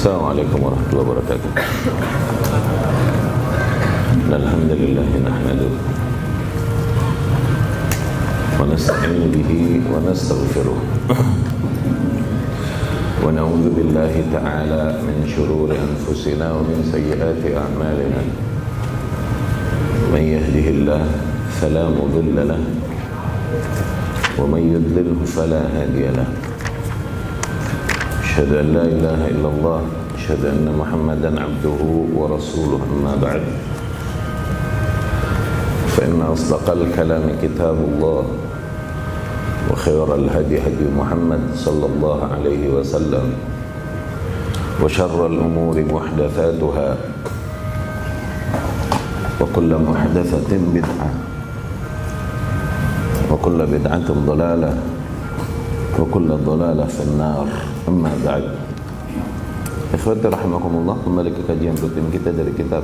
Assalamualaikum warahmatullahi wabarakatuh. Alhamdulillah nahmaduhu wa nasta'inu bihi wa nastaghfiruh wa na'udzu billahi ta'ala min shururi anfusina wa min sayyiati a'malina. Man yahdihillahu fala mudilla lahu wa man yudlilhu fala hadiya lahu. أشهد أن لا إله إلا الله أشهد أن محمدا عبده ورسوله أما بعد فإن أصدق الكلام كتاب الله وخير الهدي هدي محمد صلى الله عليه وسلم وشر الأمور محدثاتها وكل محدثة بدعة وكل بدعة ضلالة وكل ضلالة في النار. Amma ba'd. Ikhwati rahimakumullah, kembali ke kajian rutin kita dari kitab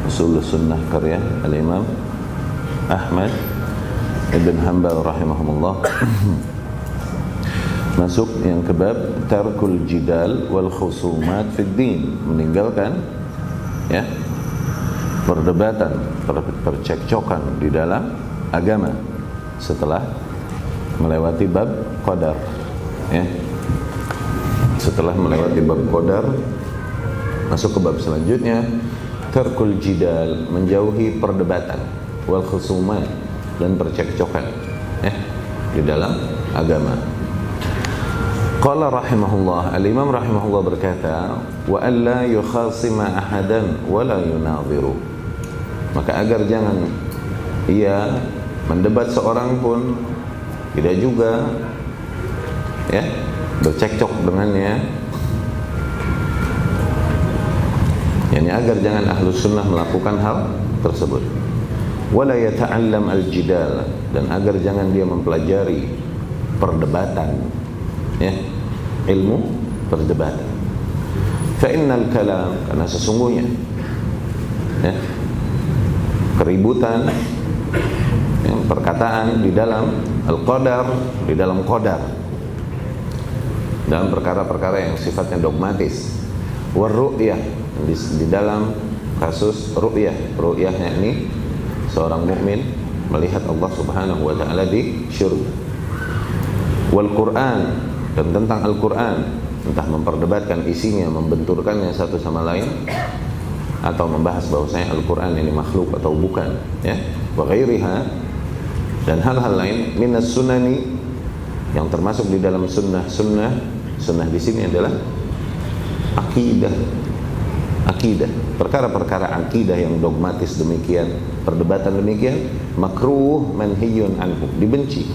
Ushul Sunnah karya Al-Imam Ahmad Ibn Hanbal rahimahumullah. Masuk yang ke bab tarkul jidal wal khusumat fid din, meninggalkan ya perdebatan, percekcokan di dalam agama setelah melewati bab qadar ya. Setelah melewati bab qadar, masuk ke bab selanjutnya tarkul jidal, menjauhi perdebatan, wal khusumat, dan percekcokan di dalam agama. Qala rahimahullah, al-imam rahimahullah berkata, wa alla yukhasima ahadan wa la yunadhiru, maka agar jangan ia mendebat seorang pun, tidak juga bercekcok dengannya, yakni agar jangan ahlus sunnah melakukan hal tersebut. Wala yata'allam al-jidal, dan agar jangan dia mempelajari perdebatan ilmu perdebatan. Fa innal kalam, karena sesungguhnya keributan perkataan di dalam al-qadar, di dalam qadar, dalam perkara-perkara yang sifatnya dogmatis, war ru'yah, di dalam kasus ru'yahnya ini seorang mukmin melihat Allah Subhanahu wa taala di syurga, wal Qur'an, dan tentang Al-Qur'an, entah memperdebatkan isinya, membenturkannya satu sama lain, atau membahas bahwasanya Al-Qur'an ini makhluk atau bukan, wa ghairiha, dan hal-hal lain minas sunani, yang termasuk di dalam sunnah di sini adalah akidah, perkara-perkara akidah yang dogmatis demikian, perdebatan demikian, makruh manhiyun anhu, dibenci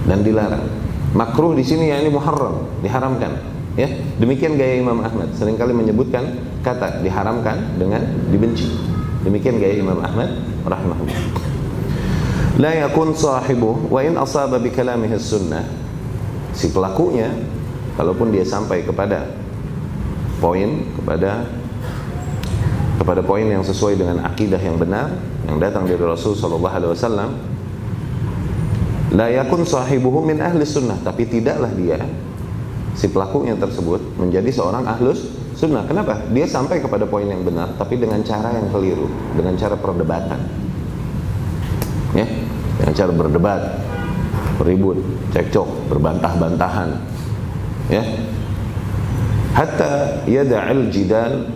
dan dilarang. Makruh di sini yakni muharram, diharamkan. Demikian gaya Imam Ahmad, seringkali menyebutkan kata diharamkan dengan dibenci. Demikian gaya Imam Ahmad rahimahullah. La yakun sahibuh wa in asaba bi kalamihi sunnah, si pelakunya kalaupun dia sampai kepada poin yang sesuai dengan akidah yang benar yang datang dari Rasul sallallahu alaihi wasallam, la yakun sahibuhu min ahli sunnah, tapi tidaklah dia, si pelakunya tersebut, menjadi seorang ahlus sunnah. Kenapa? Dia sampai kepada poin yang benar tapi dengan cara yang keliru, dengan cara perdebatan, dengan cara berdebat, beribut, cekcok, berbantah-bantahan, hatta yada'al jidal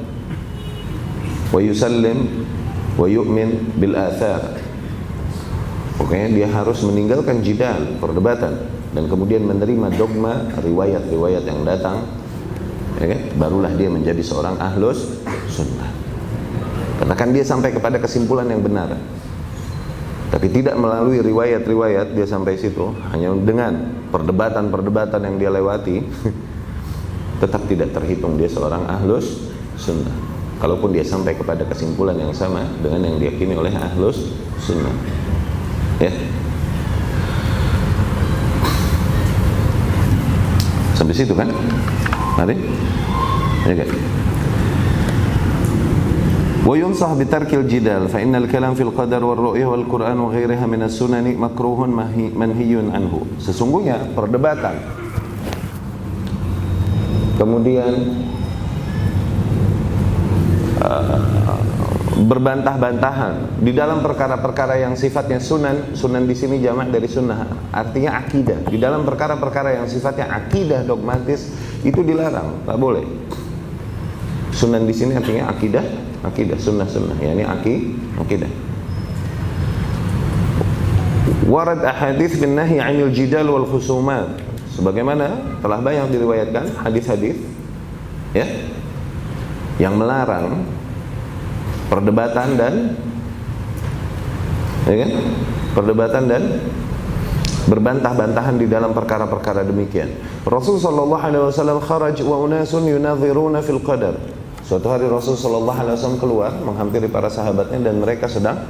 wa yusallim wa yu'min bil athar. Pokoknya dia harus meninggalkan jidal, perdebatan, dan kemudian menerima dogma, riwayat-riwayat yang datang, barulah dia menjadi seorang ahlus sunnah. Katakan dia sampai kepada kesimpulan yang benar, tapi tidak melalui riwayat-riwayat dia sampai situ, hanya dengan perdebatan-perdebatan yang dia lewati, tetap tidak terhitung dia seorang ahlus sunnah, kalaupun dia sampai kepada kesimpulan yang sama dengan yang diyakini oleh ahlus sunnah. Sampai situ kan? Mari, wa yunsah bitarkil jidal fa innal kalam fil qadar wal ru'yah wal Qur'an wa ghairiha min as-sunani makruhun manhiyun anhu. Sesungguhnya perdebatan, kemudian berbantah-bantahan di dalam perkara-perkara yang sifatnya sunan. Sunan di sini jamak dari sunnah, artinya akidah. Di dalam perkara-perkara yang sifatnya akidah dogmatis itu dilarang, tak boleh. Sunan di sini artinya akidah, sunnah, yakni akidah. Warad ahadits bin nahi 'anil jidal wal khusumat, sebagaimana telah banyak diriwayatkan hadis-hadis ya yang melarang perdebatan dan berbantah-bantahan di dalam perkara-perkara demikian. Rasul sallallahu alaihi wasallam kharaj wa unasun yunadhiruna fil qadar. Suatu hari Rasul sallallahu alaihi wasallam keluar menghampiri para sahabatnya dan mereka sedang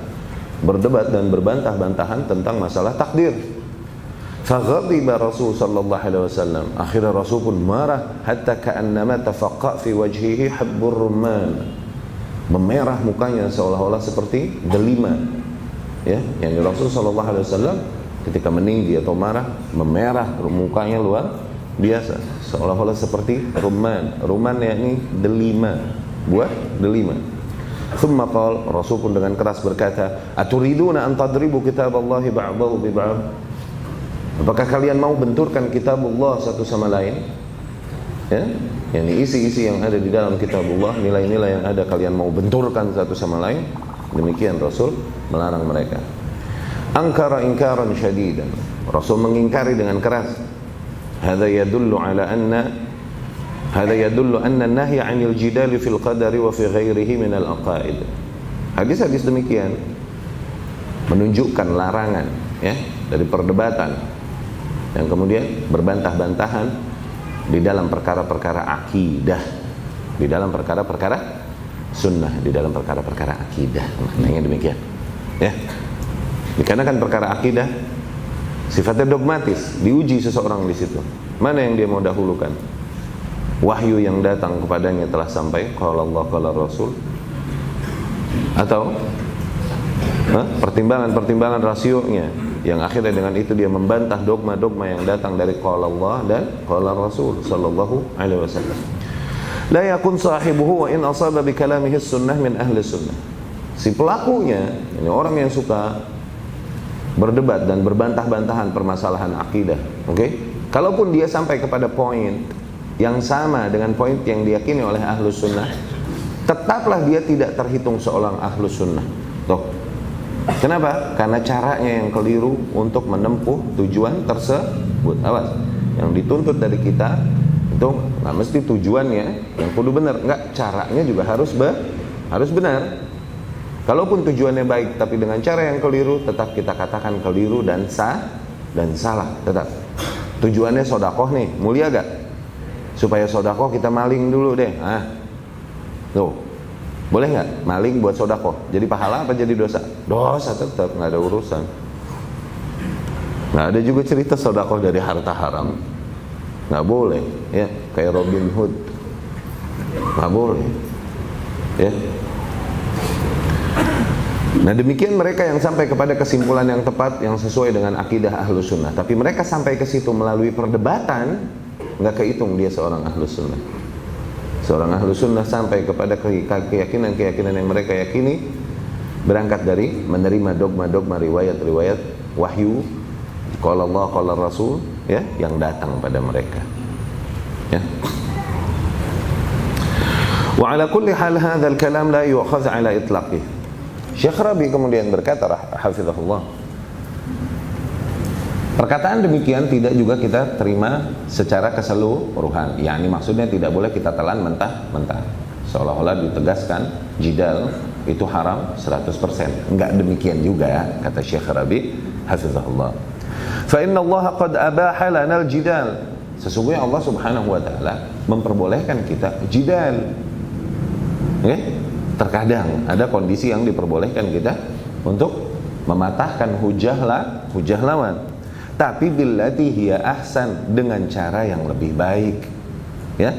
berdebat dan berbantah-bantahan tentang masalah takdir. Faghadiba Rasul sallallahu alaihi wasallam. Akhirnya Rasul pun marah hatta ka'annama tafaqqa fi wajhihi habbur rumman. Memerah mukanya seolah-olah seperti delima. Ya, yang Rasul sallallahu alaihi wasallam ketika meninggi atau marah memerah mukanya luar biasa, seolah-olah seperti rumman. Rumman yakni delima, buah delima. Thumma qala, Rasul pun dengan keras berkata, "Aturiduna an tadribu kitaballahi ba'dahu bi ba'd?" Apakah kalian mau benturkan kitabullah satu sama lain? Ya, yang isi-isi yang ada di dalam kitabullah, nilai-nilai yang ada kalian mau benturkan satu sama lain. Demikian Rasul melarang mereka. Angkara ingkaran syadidan, Rasul mengingkari dengan keras. Hadza yadullu anna an-nahy 'anil jidali fil qadari wa fi ghairihi min al-aqaid. Hadis-hadis demikian menunjukkan larangan ya dari perdebatan yang kemudian berbantah-bantahan di dalam perkara-perkara akidah, di dalam perkara-perkara sunnah, di dalam perkara-perkara akidah. Maknanya demikian ya. Dikarenakan perkara akidah sifatnya dogmatis, diuji seseorang di situ. Mana yang dia mau dahulukan? Wahyu yang datang kepadanya telah sampai, qala Allah qala Rasul, atau pertimbangan-pertimbangan rasionya yang akhirnya dengan itu dia membantah dogma-dogma yang datang dari qala Allah dan qala Rasul sallallahu alaihi wasallam. La yakun sahibuhu wa in asaba bi kalamihi sunnah min ahli sunnah. Si pelakunya, ini orang yang suka berdebat dan berbantah-bantahan permasalahan akidah, oke? Kalaupun dia sampai kepada poin yang sama dengan poin yang diyakini oleh ahlu sunnah, tetaplah dia tidak terhitung seorang ahlu sunnah. Tuh. Kenapa? Karena caranya yang keliru untuk menempuh tujuan tersebut. Awas, yang dituntut dari kita itu nggak mesti tujuannya yang kudu benar, nggak, caranya juga harus benar. Kalaupun tujuannya baik tapi dengan cara yang keliru, tetap kita katakan keliru dan salah. Tetap tujuannya sodakoh nih, mulia gak? Supaya sodakoh kita maling dulu deh. Tuh, boleh nggak maling buat sodakoh? Jadi pahala apa jadi dosa? Dosa tetap, nggak ada urusan. Nggak ada juga cerita sodakoh dari harta haram. Nggak boleh, ya, kayak Robin Hood. Nggak boleh, ya. Nah demikian mereka yang sampai kepada kesimpulan yang tepat yang sesuai dengan akidah ahlu sunnah. Tapi mereka sampai ke situ melalui perdebatan, nggak kehitung dia seorang ahlu sunnah. Seorang ahlu sunnah sampai kepada keyakinan-keyakinan yang mereka yakini berangkat dari menerima dogma-dogma riwayat-riwayat wahyu qala Allah qala Rasul ya yang datang pada mereka. Ya. Wa ala kulli hal hadzal kalam la yu'khadh ala itlaqih. Syekh Rabi kemudian berkata hafizahullah, perkataan demikian tidak juga kita terima secara keseluruhan. Yani maksudnya tidak boleh kita telan mentah-mentah. Seolah-olah ditegaskan jidal itu haram 100%. Enggak demikian juga kata Syekh Rabi hafizahullah. Fa inna Allah qad abaha lana al-jidal. Sesungguhnya Allah Subhanahu wa taala memperbolehkan kita jidal. Okay? Terkadang ada kondisi yang diperbolehkan kita untuk mematahkan hujah lawan. Tapi billati hiya ahsan, dengan cara yang lebih baik. Ya.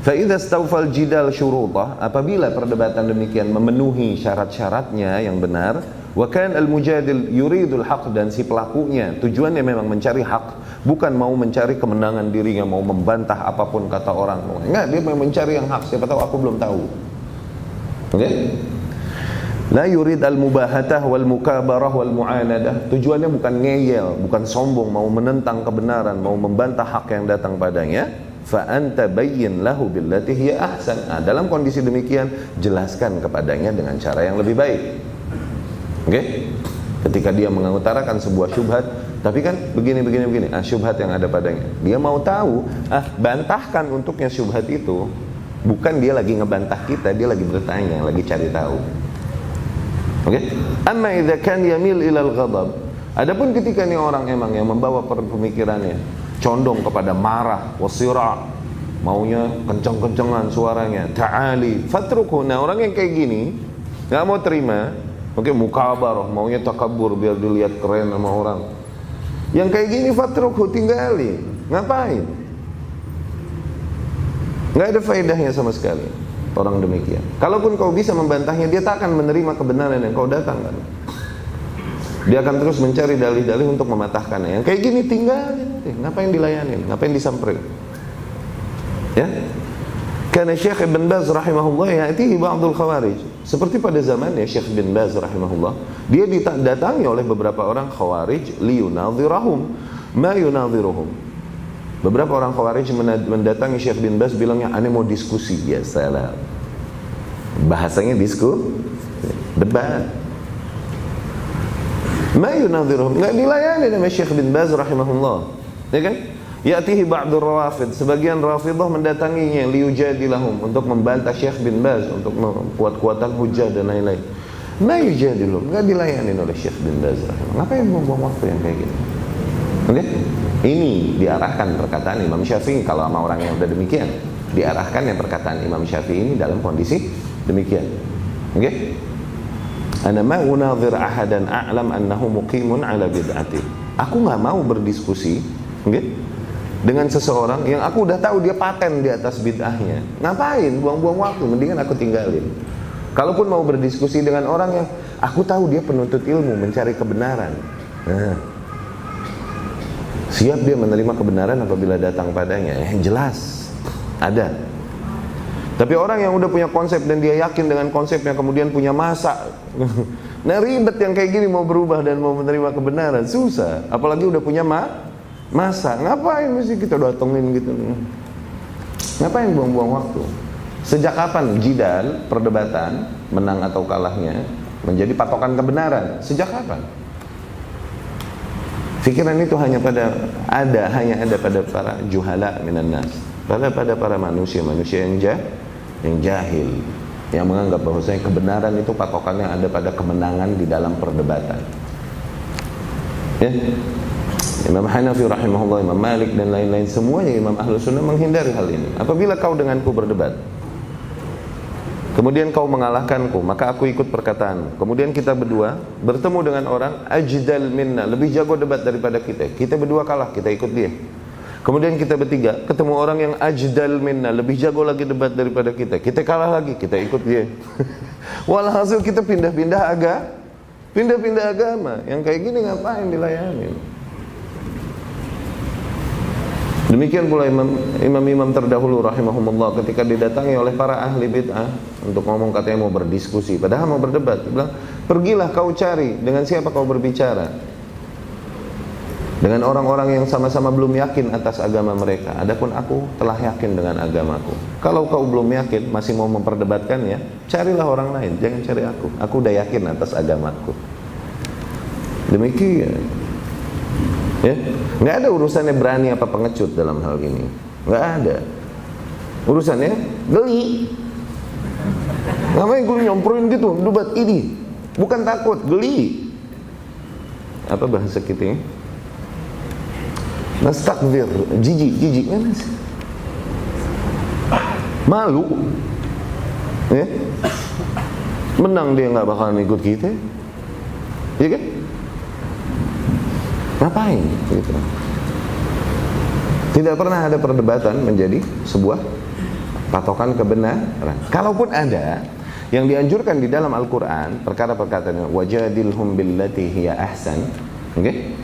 Fa idza istawfal jidal syurutah, apabila perdebatan demikian memenuhi syarat-syaratnya yang benar, wa kan al-mujadil yuridul haq, dan si pelakunya tujuannya memang mencari hak, bukan mau mencari kemenangan dirinya, mau membantah apapun kata orang. Enggak, dia mau mencari yang hak, siapa tahu aku belum tahu. Oke? La yurid al-mubahatah wal mukabarah wal mu'anadah. Tujuannya bukan ngeyel, bukan sombong, mau menentang kebenaran, mau membantah hak yang datang padanya. Fa anta bayyin lahu billati hiya ahsan. Nah, dalam kondisi demikian, jelaskan kepadanya dengan cara yang lebih baik. Oke? Ketika dia mengutarakan sebuah syubhat, tapi kan begini, syubhat yang ada padanya, dia mau tahu, bantahkan untuknya syubhat itu. Bukan dia lagi ngebantah kita, dia lagi bertanya, lagi cari tahu. Oke? Amma idza kan yamil ilal ghadab. Adapun ketika ini orang emang yang membawa pemikirannya condong kepada marah, wasira, maunya kencang-kencangan suaranya, ta'ali, fatruku. Nah, orang yang kayak gini enggak mau terima, oke, mukabarah, maunya takabur biar dilihat keren sama orang. Yang kayak gini fatruku, tinggali. Ngapain? Enggak ada faedahnya sama sekali orang demikian. Kalaupun kau bisa membantahnya, dia tak akan menerima kebenaran yang kau datangkan. Dia akan terus mencari dalih-dalih untuk mematahkannya. Yang kayak gini tinggalin, ngapain dilayanin, ngapain disamperin? Ya? Karena Syekh Ibn Baz rahimahullah ya'tihi ba'dul khawarij. Seperti pada zamannya Syekh Ibn Baz rahimahullah, dia didatangi oleh beberapa orang khawarij liyunadhirahum ma yunadhiruhum. Beberapa orang khawarij mendatangi Syekh Ibn Baz, bilangnya, "Ane mau diskusi." Ya salah. Bahasanya debat. Ma yunadhiruhum, enggak dilayani sama Syekh bin Baz rahimahullah. Ya kan? Ya'tihi ba'dur rawafid, sebagian rafidah mendatanginya liyujadilahum, untuk membantah Syekh bin Baz, untuk kuat-kuatan hujah dan lain-lain. Ma yujadilhum, enggak dilayani oleh Syekh bin Baz rahimahullah. Ngapain buang-buang waktu yang kayak gini? Oke? Ini diarahkan perkataan Imam Syafi'i. Kalau sama orang yang udah demikian, diarahkan yang perkataan Imam Syafi'i ini dalam kondisi demikian. Oke? Ana ma unadhir ahadan a'lam annahu muqimun ala bid'ati. Aku enggak mau berdiskusi, okay, dengan seseorang yang aku udah tahu dia paten di atas bid'ahnya. Ngapain buang-buang waktu, mendingan aku tinggalin. Kalaupun mau berdiskusi dengan orang yang aku tahu dia penuntut ilmu, mencari kebenaran, siap dia menerima kebenaran apabila datang padanya. Jelas ada. Tapi orang yang udah punya konsep dan dia yakin dengan konsepnya, kemudian punya masa, nah ribet yang kayak gini mau berubah dan mau menerima kebenaran, susah. Apalagi udah punya masa, ngapain mesti kita datengin gitu? Ngapain buang-buang waktu? Sejak kapan jidal, perdebatan, menang atau kalahnya menjadi patokan kebenaran? Sejak kapan? Pikiran itu hanya ada pada para juhala minan nas, pada para manusia yang jahil, yang menganggap bahwasanya kebenaran itu patokannya ada pada kemenangan di dalam perdebatan. Ya? Imam Hanafi rahimahullah, Imam Malik dan lain-lain, semuanya Imam Ahlus Sunnah menghindari hal ini. Apabila kau denganku berdebat, kemudian kau mengalahkanku, maka aku ikut perkataan. Kemudian kita berdua bertemu dengan orang ajdal minna, lebih jago debat daripada kita. Kita berdua kalah, kita ikut dia. Kemudian kita bertiga ketemu orang yang ajdal minna, lebih jago lagi debat daripada kita. Kita kalah lagi, kita ikut dia. Walhasil kita pindah-pindah agama. Yang kayak gini ngapain dilayani? Demikian pula imam-imam terdahulu rahimahumullah, ketika didatangi oleh para ahli bid'ah untuk ngomong, katanya mau berdiskusi, padahal mau berdebat, dia bilang, pergilah kau cari dengan siapa kau berbicara. Dengan orang-orang yang sama-sama belum yakin atas agama mereka. Adapun aku telah yakin dengan agamaku. Kalau kau belum yakin, masih mau memperdebatkannya, carilah orang lain, jangan cari aku. Aku udah yakin atas agamaku. Demikian. Ya, nggak ada urusannya berani apa pengecut dalam hal ini. Nggak ada. Urusannya geli. Ngapain gue nyomproin gitu, debat ini? Bukan takut, geli. Apa bahasa kita ini? Nastakbir, jijik kan sih? Malu, ya? Menang dia nggak bakalan ikut kita, ya kan? Ngapain? Gitu. Tidak pernah ada perdebatan menjadi sebuah patokan kebenaran. Kalaupun ada, yang dianjurkan di dalam Al-Quran, perkara-perkara wajadilhum billati hiya ahsan, oke?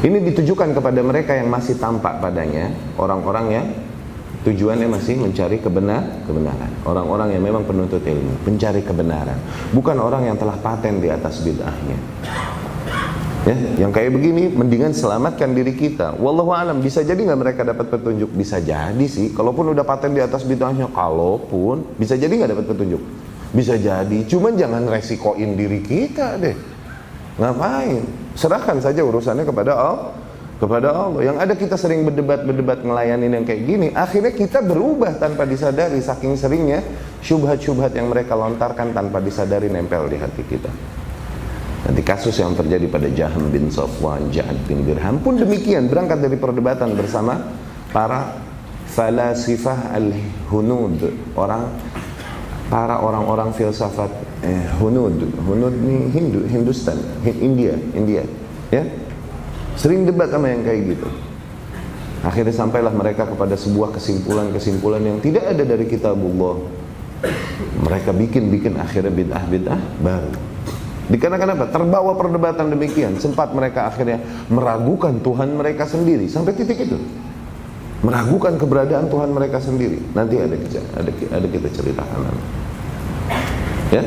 Ini ditujukan kepada mereka yang masih tampak padanya, orang-orang yang tujuannya masih mencari kebenaran. Orang-orang yang memang penuntut ilmu, mencari kebenaran, bukan orang yang telah paten di atas bid'ahnya. Ya, yang kayak begini mendingan selamatkan diri kita. Wallahu alam, bisa jadi nggak mereka dapat petunjuk? Bisa jadi sih. Kalaupun udah paten di atas bid'ahnya, kalaupun bisa jadi nggak dapat petunjuk. Bisa jadi, cuman jangan resikoin diri kita deh. Ngapain? Serahkan saja urusannya kepada Allah. Yang ada kita sering berdebat ngelayanin yang kayak gini, akhirnya kita berubah tanpa disadari, saking seringnya syubhat-syubhat yang mereka lontarkan tanpa disadari nempel di hati kita. Nanti kasus yang terjadi pada Jahm bin Safwan, Ja'ad bin Dirham pun demikian, berangkat dari perdebatan bersama para falasifah al-hunud, para orang-orang filsafat hunud ini Hindustan, India, ya. Sering debat sama yang kayak gitu. Akhirnya sampailah mereka kepada sebuah kesimpulan yang tidak ada dari kitabullah. Mereka bikin akhirnya bid'ah baru. Dikarenakan apa? Terbawa perdebatan demikian, sempat mereka akhirnya meragukan Tuhan mereka sendiri sampai titik itu. Meragukan keberadaan Tuhan mereka sendiri. Nanti ada kita ceritakan. Ya.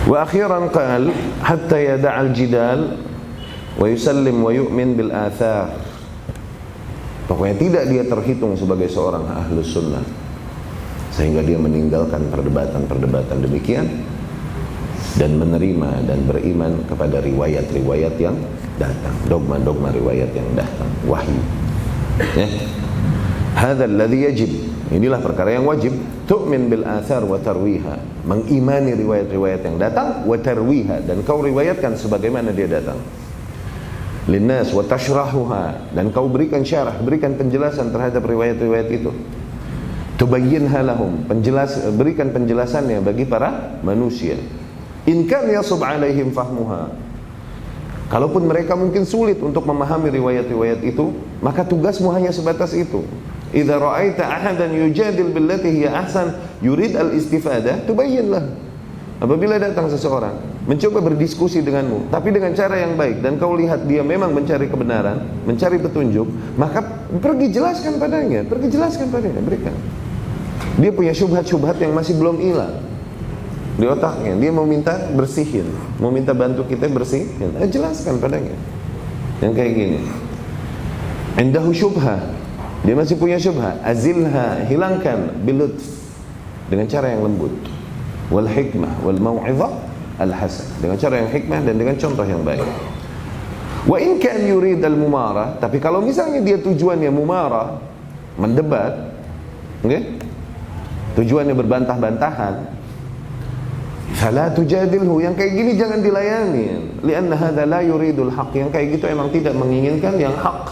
Wa akhiran qal hatta yada'al jidal wa yusallim wa yu'min bil athar. Pokoknya tidak dia terhitung sebagai seorang ahlus sunnah sehingga dia meninggalkan perdebatan demikian dan menerima dan beriman kepada riwayat-riwayat yang datang, dogma-dogma riwayat yang datang, wahyu. Ya. Hadzal ladzi yajib. Inilah perkara yang wajib. Tu'min bil athar wa tarwiha. Mengimani riwayat-riwayat yang datang, wa tarwiha, dan kau riwayatkan sebagaimana dia datang. Linnas wa tashrahuha, dan kau berikan syarah, berikan penjelasan terhadap riwayat-riwayat itu. Tubayyinha lahum, berikan penjelasannya bagi para manusia. In kan yasub alaihim fahmuha. Kalaupun mereka mungkin sulit untuk memahami riwayat-riwayat itu, maka tugasmu hanya sebatas itu. Idza ra'aita ahadan yujadil billati hiya ahsan yurid al-istifadah, tubayyinlah. Apabila datang seseorang mencoba berdiskusi denganmu, tapi dengan cara yang baik, dan kau lihat dia memang mencari kebenaran, mencari petunjuk, maka pergi jelaskan padanya, berikan. Dia punya syubhat-syubhat yang masih belum hilang di otaknya, dia mau minta bersihin, mau minta bantu kita bersihin, jelaskan padanya yang kayak gini. Indahu syubhah, dia masih punya syubhah, azilha, hilangkan bilutf, dengan cara yang lembut, wal hikmah wal mau'izah al hasan, dengan cara yang hikmah dan dengan contoh yang baik. Wa in kan yurid al mumarah, tapi kalau misalnya dia tujuannya mumarah, mendebat, okay? Tujuannya berbantah-bantahan, fala tujadilhu, yang kayak gini jangan dilayani. Lianna hadza la yuridul haq, yang kayak gitu emang tidak menginginkan yang hak.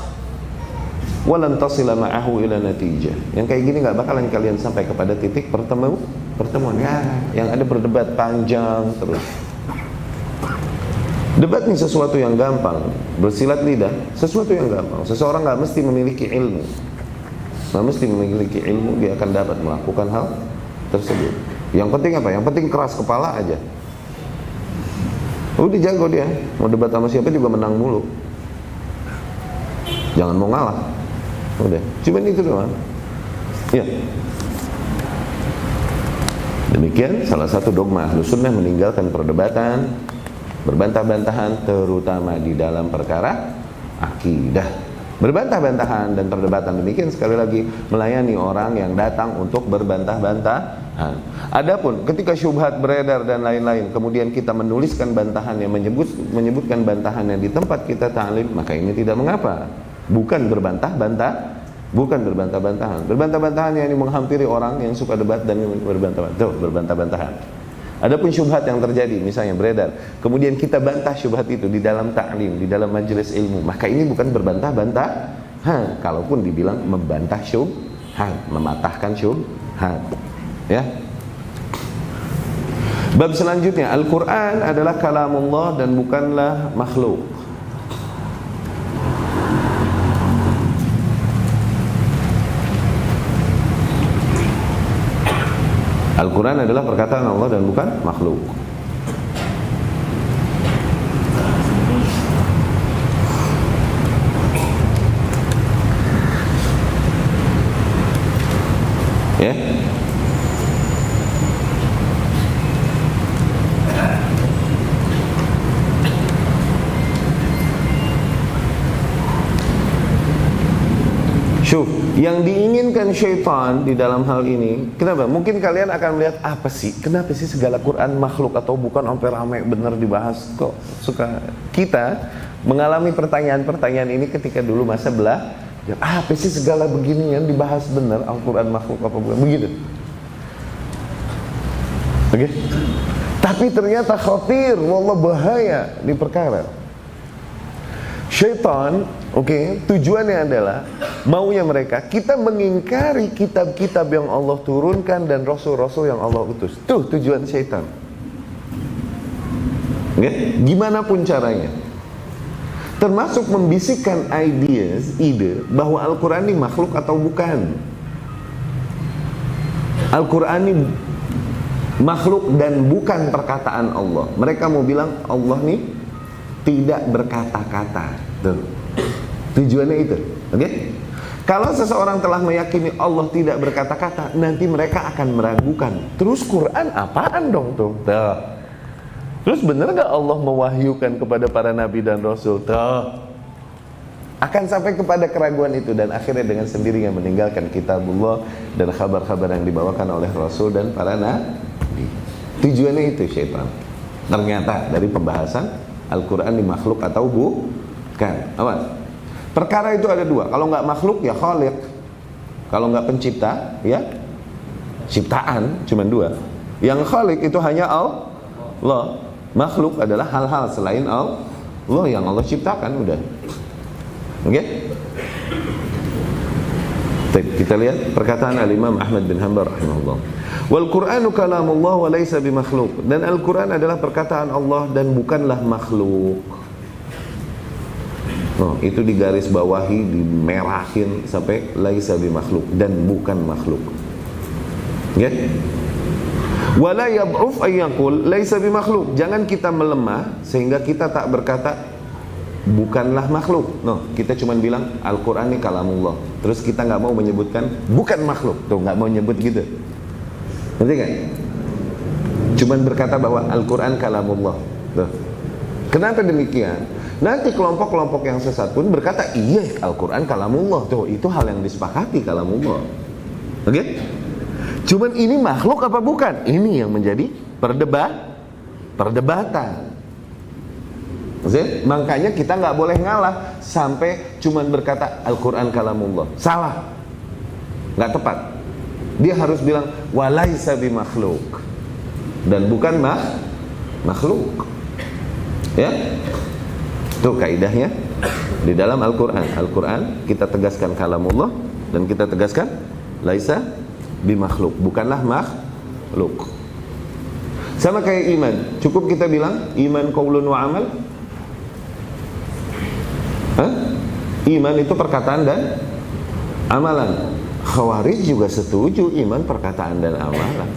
Walan tasila ma'ahu ila natijah, yang kayak gini nggak bakalan kalian sampai kepada titik pertemuan. Ya, yang ada berdebat panjang terus. Debat ini sesuatu yang gampang, bersilat lidah sesuatu yang gampang. Seseorang nggak mesti memiliki ilmu, dia akan dapat melakukan hal tersebut. Yang penting apa? Yang penting keras kepala aja. Udah jago dia, mau debat sama siapa juga menang mulu. Jangan mau ngalah. Udah, cuma itu doang. Ya. Demikian salah satu dogma Ahlus Sunnah, meninggalkan perdebatan, berbantah-bantahan, terutama di dalam perkara akidah. Berbantah-bantahan dan perdebatan demikian sekali lagi melayani orang yang datang untuk berbantah-bantahan. Adapun ketika syubhat beredar dan lain-lain, kemudian kita menuliskan bantahan yang menyebutkan bantahannya di tempat kita ta'lim, maka ini tidak mengapa. Bukan berbantah-bantahan. Berbantah-bantahan yang menghampiri orang yang suka debat dan berbantah-bantahan. Adapun syubhat yang terjadi, misalnya beredar, kemudian kita bantah syubhat itu di dalam ta'lim, di dalam majelis ilmu, maka ini bukan berbantah-bantahan. Kalaupun dibilang membantah syubhat, mematahkan syubhat. Ya. Bab selanjutnya, Al-Quran adalah kalamullah dan bukanlah makhluk. Al-Quran adalah perkataan Allah dan bukan makhluk. Syuf, yang diinginkan syaitan di dalam hal ini, kenapa? Mungkin kalian akan melihat, apa sih? Kenapa sih segala Quran makhluk atau bukan, sampai ramai bener dibahas? Kok suka? Kita mengalami pertanyaan-pertanyaan ini ketika dulu masa belajar. Apa sih segala beginian dibahas bener, Al-Quran makhluk apa bukan? Begitu. Oke? Tapi ternyata khatir, wallah bahaya di perkara. Syaitan, tujuannya adalah maunya mereka kita mengingkari kitab-kitab yang Allah turunkan dan rasul-rasul yang Allah utus. Tuh tujuan syaitan. Gimana pun caranya. Termasuk membisikkan ide bahwa Al-Quran ini makhluk atau bukan. Al-Quran ini makhluk dan bukan perkataan Allah. Mereka mau bilang Allah nih tidak berkata-kata. Tuh. Tujuannya itu. Kalau seseorang telah meyakini Allah tidak berkata-kata, nanti mereka akan meragukan. Terus Quran apaan dong tuh? Tuh. Terus benar gak Allah mewahyukan kepada para nabi dan rasul? Tuh. Akan sampai kepada keraguan itu, dan akhirnya dengan sendirinya meninggalkan kitabullah dan kabar-kabar yang dibawakan oleh rasul dan para nabi. Tujuannya itu syaitan. Ternyata dari pembahasan Al-Quran di makhluk atau bukan. Awas. Perkara itu ada dua. Kalau nggak makhluk ya khaliq. Kalau nggak pencipta ya ciptaan. Cuma dua. Yang khaliq itu hanya Allah. Makhluk adalah hal-hal selain Allah yang Allah ciptakan. Udah. Oke? Kita lihat perkataan Al-Imam Ahmad bin Hanbal rahimahullah. Wal Qur'anu kalamullah wa laysa bimakhluk. Dan Al-Quran adalah perkataan Allah dan bukanlah makhluk. Itu digaris bawahi, dimerahin sampai laisa bimakhluk, dan bukan makhluk. Wala yad'uf ayyaqul laisa bimakhluk. Jangan kita melemah sehingga kita tak berkata bukanlah makhluk. Kita cuma bilang Al-Quran ini kalamullah. Terus kita nggak mau menyebutkan bukan makhluk. Tuh, nggak mau nyebut gitu. Ngerti gak? Cuman berkata bahwa Al-Quran kalamullah. Tuh. Kenapa demikian? Nanti kelompok-kelompok yang sesat pun berkata, iya Al-Quran kalamullah. Tuh, itu hal yang disepakati kalamullah. Oke? Cuman ini makhluk apa bukan? Ini yang menjadi perdebatan. Makanya kita nggak boleh ngalah sampai cuman berkata Al-Quran kalamullah. Salah. Nggak tepat. Dia harus bilang walaisa bimakhluk, dan bukan makhluk. Ya, itu kaidahnya di dalam Al-Quran. Al-Quran kita tegaskan kalamullah dan kita tegaskan laisa bimakhluk, bukanlah makhluk. Sama kayak iman. Cukup kita bilang iman qaulun wa amal. Iman itu perkataan dan amalan. Khawarij juga setuju iman perkataan dan amalan.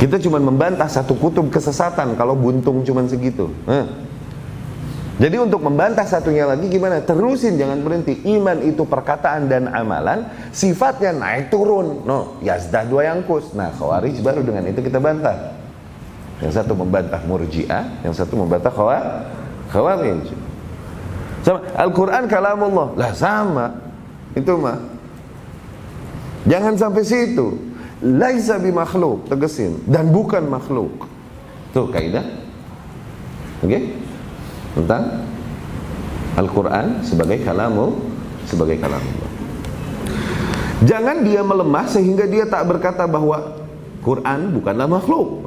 Kita cuma membantah satu kutub kesesatan kalau buntung cuma segitu. Jadi untuk membantah satunya lagi gimana? Terusin, jangan berhenti. Iman itu perkataan dan amalan, sifatnya naik turun. Yazdah dua yangkus. Nah, Khawarij baru dengan itu kita bantah. Yang satu membantah Murji'ah, yang satu membantah Khawarij. Sama, Al-Quran kalamullah. Lah sama. Itu mah. Jangan sampai situ. Laisa bimakhluk, tegesin, dan bukan makhluk. Tuh kaidah. Oke? Tentang Al-Quran sebagai kalamullah. Jangan dia melemah sehingga dia tak berkata bahwa Quran bukanlah makhluk.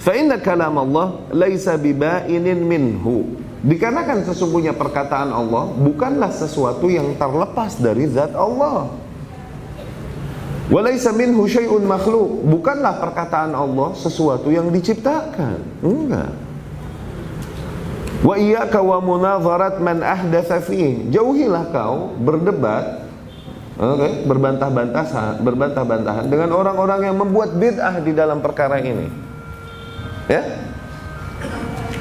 Fa inna kalamullah laisa biba'inin minhu. Dikarenakan sesungguhnya perkataan Allah bukanlah sesuatu yang terlepas dari zat Allah. Walaysa minhu syai'un makhluk. Bukanlah perkataan Allah sesuatu yang diciptakan. Enggak. Wa iyyaka wa munadharat man ahdatsa fihi. Jauhilah kau berdebat, berbantah-bantahan dengan orang-orang yang membuat bid'ah di dalam perkara ini. Ya?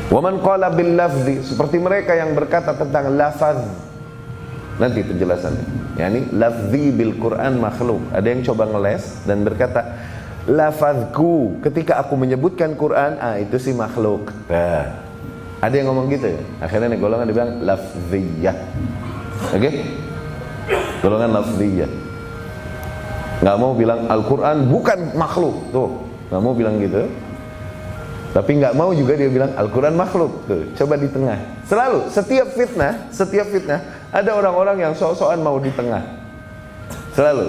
Wa man qala bil lafzi, seperti mereka yang berkata tentang lafaz. Nanti penjelasannya. Yani lafzi bil Quran makhluk. Ada yang coba ngeles dan berkata lafazku ketika aku menyebutkan Quran, itu sih makhluk. Ada yang ngomong gitu ya. Akhirnya nih golongan dibilang lafziyah. Oke? Golongan lafziyah. Nggak mau bilang Al-Quran bukan makhluk, tuh nggak mau bilang gitu. Tapi nggak mau juga dia bilang Al-Quran makhluk, tuh coba di tengah. Selalu setiap fitnah ada orang-orang yang sok-sokan mau di tengah. Selalu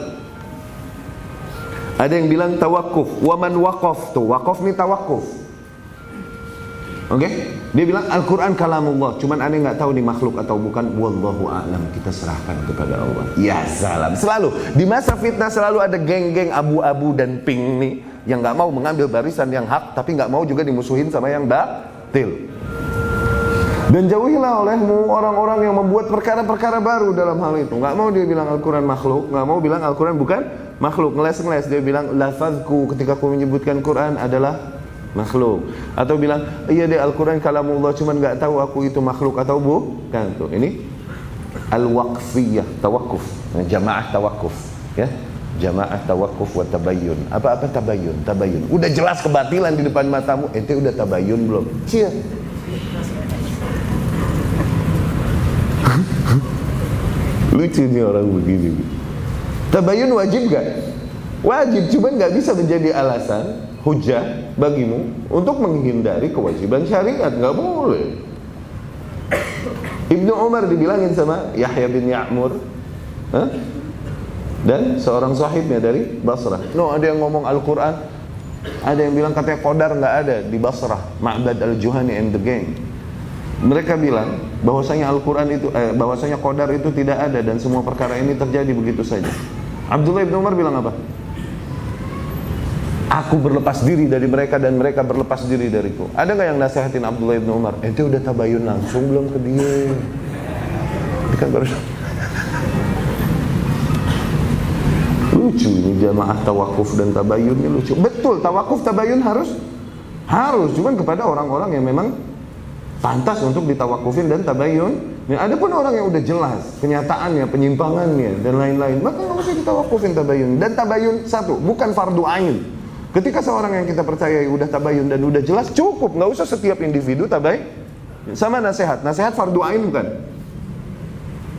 ada yang bilang tawakuf, waman wakaf, tuh wakaf nih tawakuf. Oke? Dia bilang Al-Quran kalamullah, cuman aneh nggak tahu nih makhluk atau bukan. Wallahu a'lam, kita serahkan kepada Allah. Ya salam. Selalu di masa fitnah selalu ada geng-geng abu-abu dan pink nih yang nggak mau mengambil barisan yang hak, tapi nggak mau juga dimusuhin sama yang batil. Dan jauhilah olehmu orang-orang yang membuat perkara-perkara baru dalam hal itu. Nggak mau dia bilang Al-Quran makhluk, nggak mau bilang Al-Quran bukan makhluk. Ngeles-ngeles dia bilang lafazku ketika aku menyebutkan Quran adalah makhluk, atau bilang iya deh Al-Quran kalamullah cuman nggak tahu aku itu makhluk atau bukan. Tuh ini al-waqfiyah, tawakuf, jamaah tawakuf, ya, jamaah tawakuf wa tabayyun. Apa tabayyun? Tabayyun udah jelas kebatilan di depan matamu, ente udah tabayyun belum? Cia. Lucu nih orang begini. Tabayyun wajib gak? Wajib, cuman gak bisa menjadi alasan hujah bagimu untuk menghindari kewajiban syariat. Nggak boleh. Ibnu Umar dibilangin sama Yahya bin Ya'mur, dan seorang sahibnya dari Basrah, no, ada yang ngomong Al-Quran, ada yang bilang katanya Qadar nggak ada di Basrah, Ma'bad al-Juhani and the gang. Mereka bilang bahwasanya Al-Quran itu bahwasanya Qadar itu tidak ada dan semua perkara ini terjadi begitu saja. Abdullah bin Umar bilang apa? Aku berlepas diri dari mereka dan mereka berlepas diri dariku. Ada nggak yang nasihatin Abdullah bin Umar? Ente udah tabayun langsung belum ke dia? Kan baru. Lucu ini jamaah tawakuf dan tabayunnya lucu. Betul, tawakuf tabayun harus, cuman kepada orang-orang yang memang pantas untuk ditawakufin dan tabayun. Ada pun orang yang udah jelas kenyataannya, penyimpangannya dan lain-lain, maka nggak usah ditawakufin tabayun. Dan tabayun satu, bukan fardu ain. Ketika seorang yang kita percayai udah tabayun dan udah jelas, cukup, nggak usah setiap individu tabayun. Sama nasihat fardu ain bukan?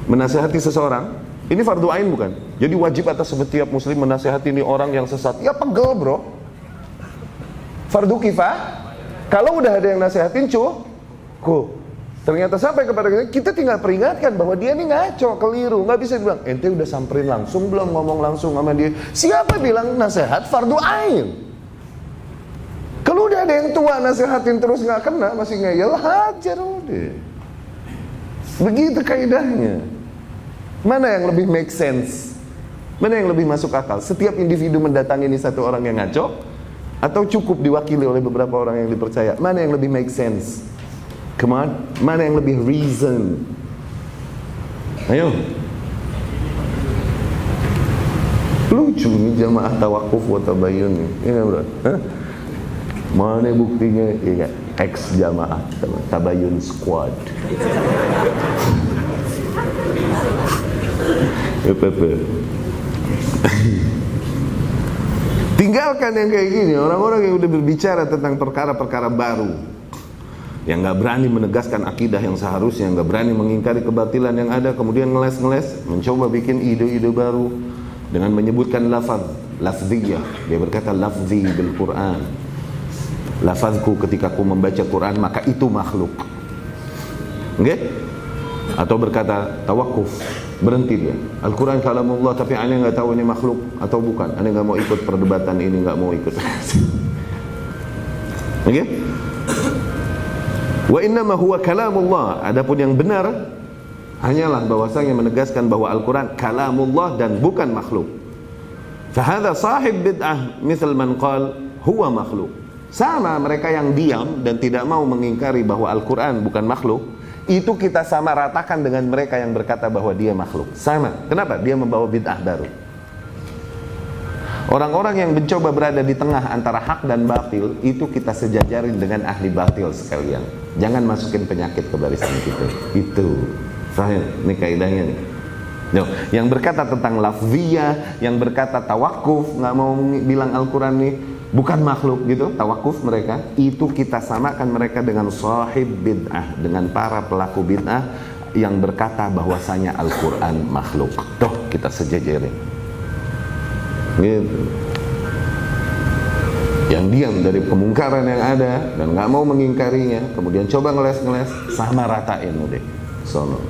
Menasehati seseorang, ini fardu ain bukan? Jadi wajib atas setiap muslim menasehati ini orang yang sesat. Ya pegel bro. Fardu kifah, kalau udah ada yang nasehatin cukup. Ternyata sampai kepada kita tinggal peringatkan bahwa dia ini ngaco, keliru. Nggak bisa bilang, ente udah samperin langsung belum, ngomong langsung sama dia. Siapa bilang nasihat fardu ain? Kalau udah ada yang tua nasihatin terus nggak kena, masih ngeyel, hajar udah. Begitu kaidahnya. Mana yang lebih make sense? Mana yang lebih masuk akal? Setiap individu mendatangi ini satu orang yang ngaco, atau cukup diwakili oleh beberapa orang yang dipercaya? Mana yang lebih make sense? Come on, mana yang lebih reason? Ayo. Lucu nih jamaah tawakuf wa tabayyun nih. Ini bro. Mana buktinya? Iya, ex jamaah tabayyun squad. Tinggalkan yang kayak gini, orang-orang yang udah berbicara tentang perkara-perkara baru, yang nggak berani menegaskan akidah yang seharusnya, nggak berani mengingkari kebatilan yang ada, kemudian ngeles-ngeles, mencoba bikin ide-ide baru dengan menyebutkan lafziyah. Dia berkata lafzi bil Quran, lafazku ketika aku membaca Quran maka itu makhluk. Okay? Atau berkata tawakuf, berhenti dia. Al-Quran kalamullah tapi aneh nggak tahu ini makhluk atau bukan. Aneh nggak mau ikut perdebatan ini, nggak mau ikut. Okay? Wa innama huwa kalamullah. Adapun yang benar hanyalah bahwasanya menegaskan bahwa Al-Quran kalamullah dan bukan makhluk. Fahadha sahib bid'ah misal man qal huwa makhluk. Sama mereka yang diam dan tidak mau mengingkari bahwa Al-Quran bukan makhluk, itu kita sama ratakan dengan mereka yang berkata bahwa dia makhluk. Sama. Kenapa? Dia membawa bid'ah baru. Orang-orang yang mencoba berada di tengah antara hak dan batil, itu kita sejajarin dengan ahli batil sekalian. Jangan masukin penyakit ke barisan kita. Itu. Faham? Ini kaidahnya nih. No. Yang berkata tentang lafziyah, yang berkata tawakuf, nggak mau bilang Al-Quran nih bukan makhluk gitu, tawakuf mereka, itu kita samakan mereka dengan sahib bid'ah, dengan para pelaku bid'ah yang berkata bahwasanya Al-Quran makhluk. Tuh, kita sejajarin gitu. Yang diam dari kemungkaran yang ada dan nggak mau mengingkarinya, kemudian coba ngeles-ngeles, sama ratain udah sono.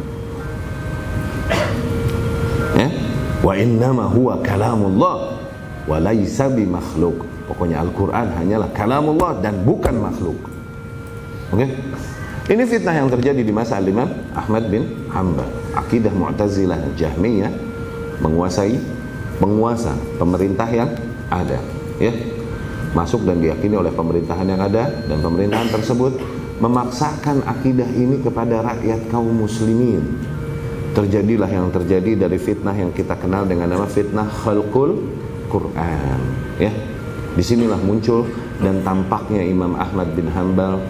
Ya, wa innama huwa kalamullah wa laisa bimakhluk. Pokoknya Al-Quran hanyalah kalamullah dan bukan makhluk. Oke? Ini fitnah yang terjadi di masa Imam Ahmad bin Hanbal. Akidah Mu'tazilah Jahmiyah penguasa pemerintah yang ada, ya. Masuk dan diyakini oleh pemerintahan yang ada, dan pemerintahan tersebut memaksakan akidah ini kepada rakyat kaum muslimin. Terjadilah yang terjadi dari fitnah yang kita kenal dengan nama fitnah khalqul Quran, ya. Disinilah muncul dan tampaknya Imam Ahmad bin Hanbal,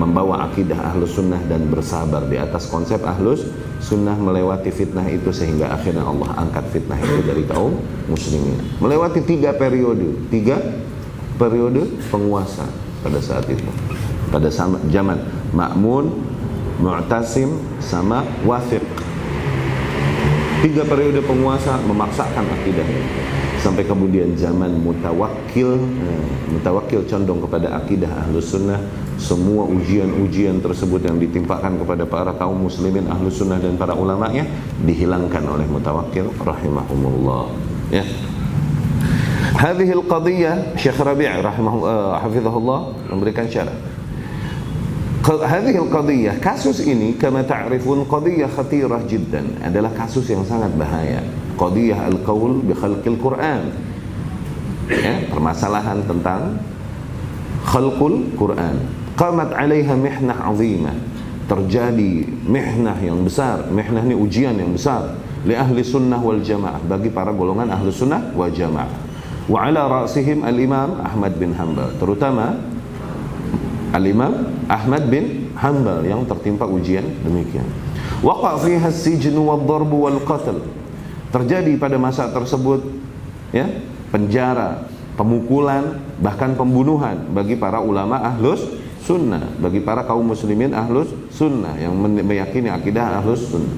membawa akidah ahlus sunnah dan bersabar di atas konsep ahlus sunnah, melewati fitnah itu sehingga akhirnya Allah angkat fitnah itu dari kaum muslimin. Melewati tiga periode penguasa pada saat itu, pada zaman Ma'mun, Mu'tasim, sama Wathiq. 3 periode penguasa memaksakan akidah sampai kemudian zaman Mutawakkil. Mutawakkil condong kepada akidah ahlus sunnah. Semua ujian-ujian tersebut yang ditimpakan kepada para kaum muslimin ahlus sunnah dan para ulamanya dihilangkan oleh Mutawakkil rahimahumullah, ya. Hadhil qadiyah, Syekh Rabi' hafizahullah memberikan syarah. Hadhil qadiyah, kasus ini kama ta'rifun qadiyah khatirah jiddan, adalah kasus yang sangat bahaya. Qadiyah al-qaul bi khalqil Quran, ya, permasalahan tentang khalqul Quran. Qamat 'alaiha mihnah 'azimah, terjadi mihnah yang besar. Mihnah ini ujian yang besar li ahli sunnah wal jamaah, bagi para golongan ahli sunnah wal jamaah. Wa 'ala ra'sihim al-imam Ahmad bin Hanbal, terutama al-imam Ahmad bin Hanbal yang tertimpa ujian demikian. Waqa fiha as-sijnu wad-darb wal-qatl, terjadi pada masa tersebut, ya, penjara, pemukulan, bahkan pembunuhan bagi para ulama ahlus sunnah, bagi para kaum muslimin ahlus sunnah yang meyakini akidah ahlus sunnah.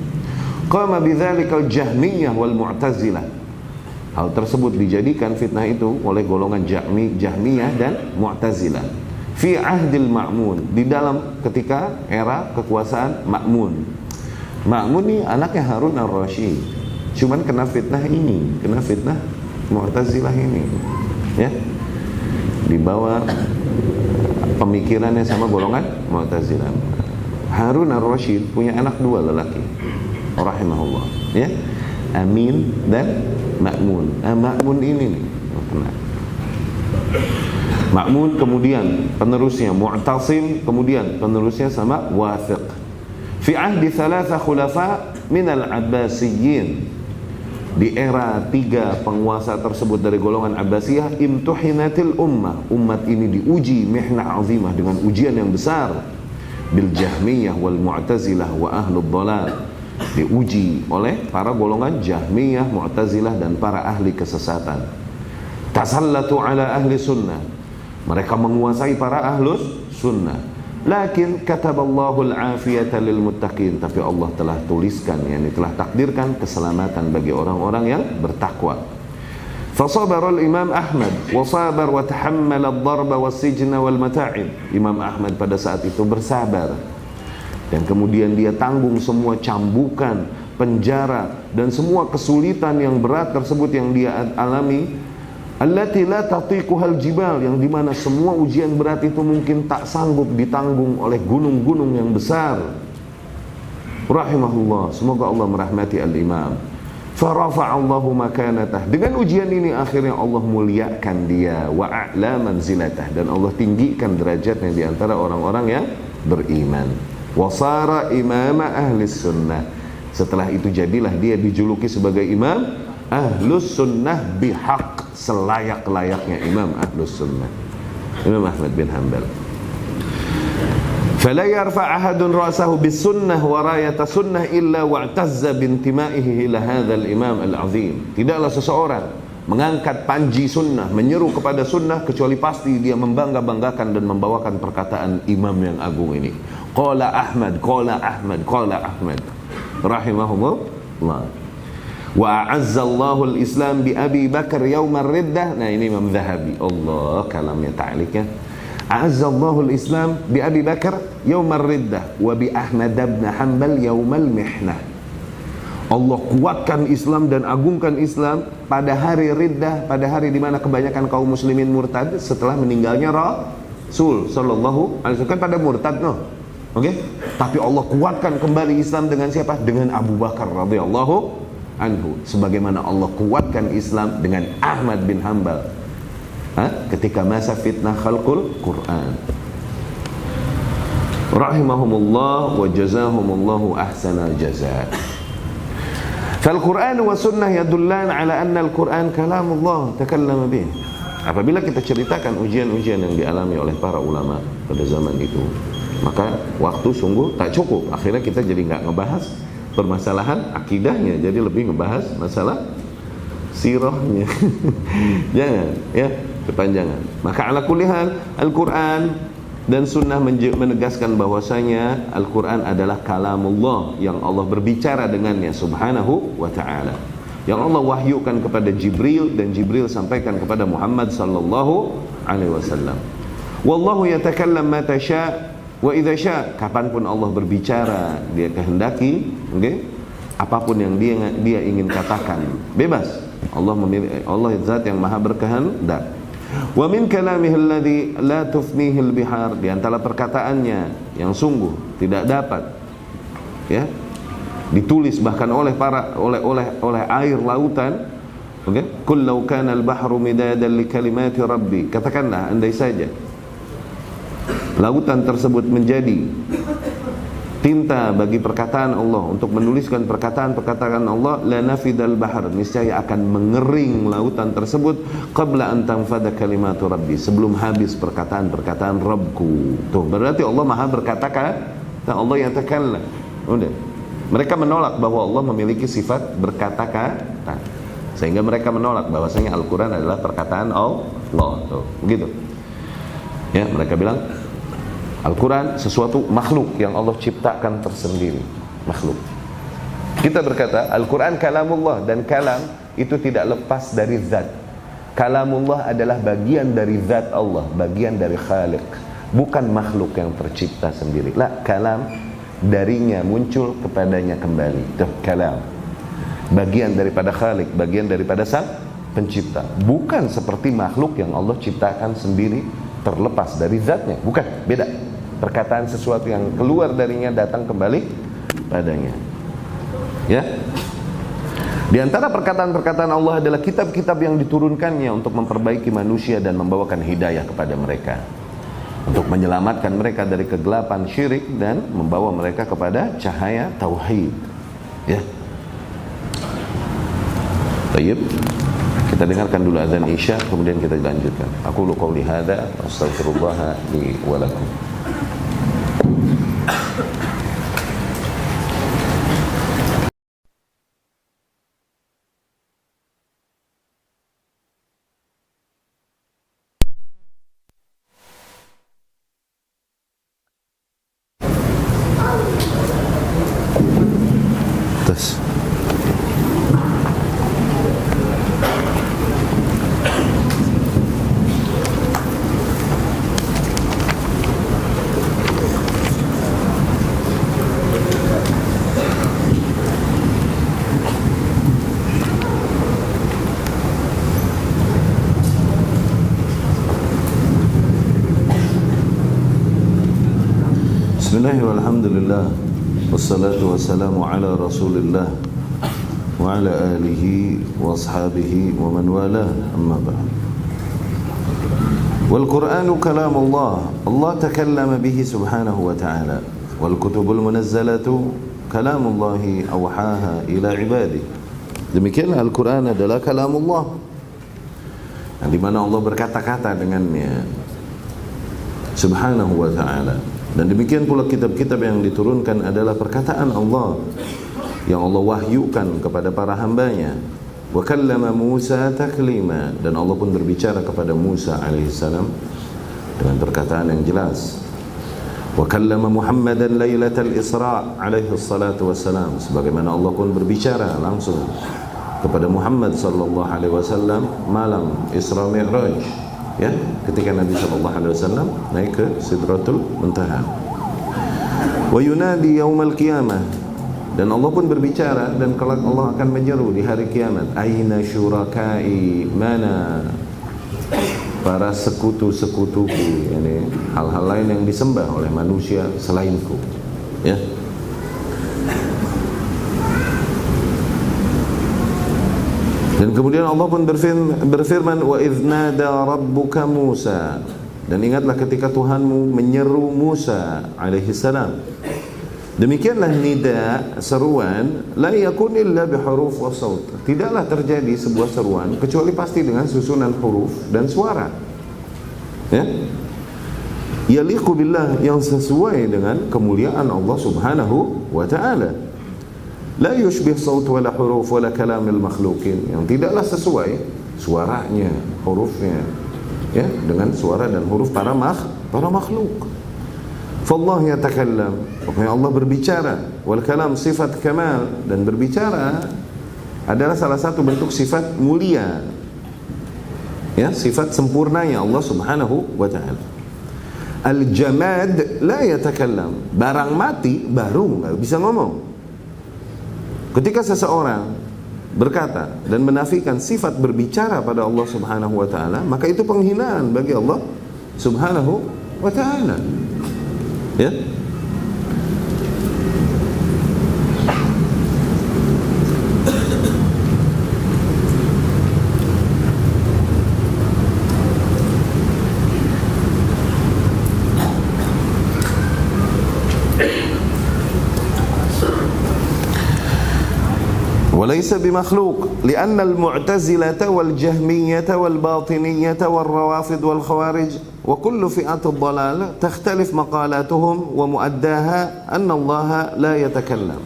Qama bidzalikal Jahmiyah wal Mu'tazilah, hal tersebut dijadikan fitnah itu oleh golongan Jahmiyah dan Mu'tazilah fi ahdil Ma'mun, di dalam ketika era kekuasaan Ma'mun. Ma'mun ini anaknya Harun ar-Rasyid, cuman kena fitnah ini, kena fitnah Mu'tazilah ini, ya, dibawa pemikirannya sama golongan Mu'tazilah. Harun ar-Rasyid punya anak 2 lelaki rahimahullah, ya, Amin dan Ma'mun. Ma'mun ini nih kena. Ma'mun kemudian penerusnya Mu'tasim, kemudian penerusnya sama Wathiq. Fi ahdi 3 khulafa min al-Abbasiyyin, di era 3 penguasa tersebut dari golongan Abbasiyah, imtuhinatil umat ini diuji mihnah azimah dengan ujian yang besar bil Jahmiyah wal Mu'tazilah wa ahlud dhalal, diuji oleh para golongan Jahmiyah, Mu'tazilah dan para ahli kesesatan. Tasallatu ala ahli sunnah, mereka menguasai para ahlus sunnah. Lakin kataballahu al-afiyata lil muttaqin, tapi Allah telah tuliskan, yakni telah takdirkan keselamatan bagi orang-orang yang bertakwa. Fasabara al-Imam Ahmad wa sabar wa tahammala ad-darba was-sijna wal mata'ib. Imam Ahmad pada saat itu bersabar dan kemudian dia tanggung semua cambukan, penjara dan semua kesulitan yang berat tersebut yang dia alami. Allati la tatiquhal jibal, yang dimana semua ujian berat itu mungkin tak sanggup ditanggung oleh gunung-gunung yang besar. Rahimahullah, semoga Allah merahmati al-imam. Farafa'allahu makanatah, dengan ujian ini akhirnya Allah muliakan dia, wa a'la manzilatah, dan Allah tinggikan derajatnya di antara orang-orang yang beriman. Wasara imama ahli sunnah, setelah itu jadilah dia dijuluki sebagai imam ahlus sunnah bihaq, selayak-layaknya imam ahlus sunnah, Imam Ahmad bin Hanbal. Fala yarfa' ahadun ra'sahu bis sunnah wa rayata sunnah illa wa'tazza bintimaihi ila hadzal imam al-'azim. Tidaklah seseorang mengangkat panji sunnah, menyeru kepada sunnah, kecuali pasti dia membangga-banggakan dan membawakan perkataan imam yang agung ini. Qala Ahmad, qala Ahmad, qala Ahmad rahimahumullah. Wa a'azzallahu al-Islam bi Abi Bakar yaumar riddah. Nah, ini Imam Zahabi. Allah, kalamnya ta'liqnya. A'azzallahu al-Islam bi Abi Bakar yaumar riddah wa bi Ahmad bin Hanbal yaumal mihnah. Allah kuatkan Islam dan agungkan Islam pada hari riddah, pada hari di mana kebanyakan kaum muslimin murtad setelah meninggalnya Rasul sallallahu alaihi wasallam. Kan pada murtad Oke? Tapi Allah kuatkan kembali Islam dengan siapa? Dengan Abu Bakar radhiyallahu anhu. Sebagaimana Allah kuatkan Islam dengan Ahmad bin Hanbal ketika masa fitnah khalqul Quran. Rahimahumullah wa jazahumullahu ahsanal jazaa. Fal-Quran wa sunnah yadullan ala anna al-Quran kalamullah takallama bih. Apabila kita ceritakan ujian-ujian yang dialami oleh para ulama pada zaman itu, maka waktu sungguh tak cukup. Akhirnya kita jadi nggak ngebahas permasalahan akidahnya, jadi lebih ngebahas masalah sirahnya. Jangan ya, kepanjangan. Maka ala kulli hal, Al-Quran dan sunnah menegaskan bahwasanya Al-Quran adalah kalamullah yang Allah berbicara dengannya subhanahu wa ta'ala, yang Allah wahyukan kepada Jibril dan Jibril sampaikan kepada Muhammad sallallahu alaihi wasallam. Wallahu yatakallam mata sya' wa idza sya'. Kapanpun Allah berbicara, dia kehendaki, apapun yang dia ingin katakan, bebas. Allah zat yang maha berkehendak. Wa min kalamihi alladhi la tufnihi al-bihar. Di antara perkataannya yang sungguh tidak dapat ditulis bahkan oleh air lautan. Qul law kana al-bahru midadan li kalimati rabbi. Katakanlah, andai saja lautan tersebut menjadi tinta bagi perkataan Allah, untuk menuliskan perkataan-perkataan Allah, la nafidal bahar, niscaya akan mengering lautan tersebut, qabla an tanfada kalimatu rabbi, sebelum habis perkataan-perkataan Rabbku. Tuh, berarti Allah maha berkata-kata, Allah yang takallam. Udah. Mereka menolak bahwa Allah memiliki sifat berkata-kata, sehingga mereka menolak bahwasanya Al-Quran adalah perkataan Allah. Tuh, begitu. Ya, mereka bilang Al-Quran sesuatu makhluk yang Allah ciptakan tersendiri, makhluk. Kita berkata Al-Quran kalamullah, dan kalam itu tidak lepas dari zat. Kalamullah adalah bagian dari zat Allah, bagian dari Khaliq, bukan makhluk yang tercipta sendiri. La, kalam darinya muncul kepadanya kembali. Itu kalam, bagian daripada Khaliq, bagian daripada sang pencipta, bukan seperti makhluk yang Allah ciptakan sendiri terlepas dari zatnya, bukan, beda. Perkataan sesuatu yang keluar darinya datang kembali padanya. Ya. Di antara perkataan-perkataan Allah adalah kitab-kitab yang diturunkannya untuk memperbaiki manusia dan membawakan hidayah kepada mereka, untuk menyelamatkan mereka dari kegelapan syirik dan membawa mereka kepada cahaya tauhid. Ya. Baik. Kita dengarkan dulu azan Isya, kemudian kita lanjutkan. Aqulu qouli hadza astaghfirullah li wa lakum. Bismillah walhamdulillah wassalatu wassalamu ala rasulillah wa ala alihi wa ashabihi wa man wala, amma ba'd. Wal Qur'anu kalamullah, Allah takallama bihi subhanahu wa ta'ala, wal kutubul munazzalatu kalamullahi awhaha ila ibadihi. Demikianlah Al-Quran adalah kalamullah, yang dimana Allah berkata-kata dengannya subhanahu wa ta'ala. Dan demikian pula kitab-kitab yang diturunkan adalah perkataan Allah yang Allah wahyukan kepada para hambanya, Wa kallama Musa taklima, dan Allah pun berbicara kepada Musa alaihissalam dengan perkataan yang jelas. Wa kallama Muhammadan lailatal Isra alaihi salatu wassalam, sebagaimana Allah pun berbicara langsung kepada Muhammad sallallahu alaihi wasallam malam Isra Mi'raj, ya, ketika Nabi sallallahu alaihi wasallam naik ke Sidratul Muntaha. Wa yunadi yaumal qiyamah, dan Allah pun berbicara dan kelak Allah akan menyeru di hari kiamat, aina syurakai, mana para sekutu-sekutuku, yani hal-hal lain yang disembah oleh manusia selainku, ya. Dan kemudian Allah pun berfirman, wa idz nada rabbuka Musa, dan ingatlah ketika Tuhanmu menyeru Musa alaihi salam. Demikianlah nida, seruan, la yakun illa bihuruf wa saut, tidaklah terjadi sebuah seruan kecuali pasti dengan susunan huruf dan suara, ya, yaliqu billah, yang sesuai dengan kemuliaan Allah subhanahu wa ta'ala. La yushbih saut wala huruf wala kalamil makhlukin, yang tidaklah sesuai suaranya, hurufnya, ya, dengan suara dan huruf para makhluk. Fallah yatakallam, pokoknya Allah berbicara. Wal kalam sifat kamal, dan berbicara adalah salah satu bentuk sifat mulia, ya, sifat sempurnanya Allah subhanahu wa ta'ala. Al jamad la yatakallam, barang mati baru nggak bisa ngomong. Ketika seseorang berkata dan menafikan sifat berbicara pada Allah subhanahu wa ta'ala, maka itu penghinaan bagi Allah subhanahu wa ta'ala, ya. وليس بمخلوق لأن المعتزلة والجهمية والباطنية والروافض والخوارج وكل فئات الضلال تختلف مقالاتهم ومؤداها أن الله لا يتكلم.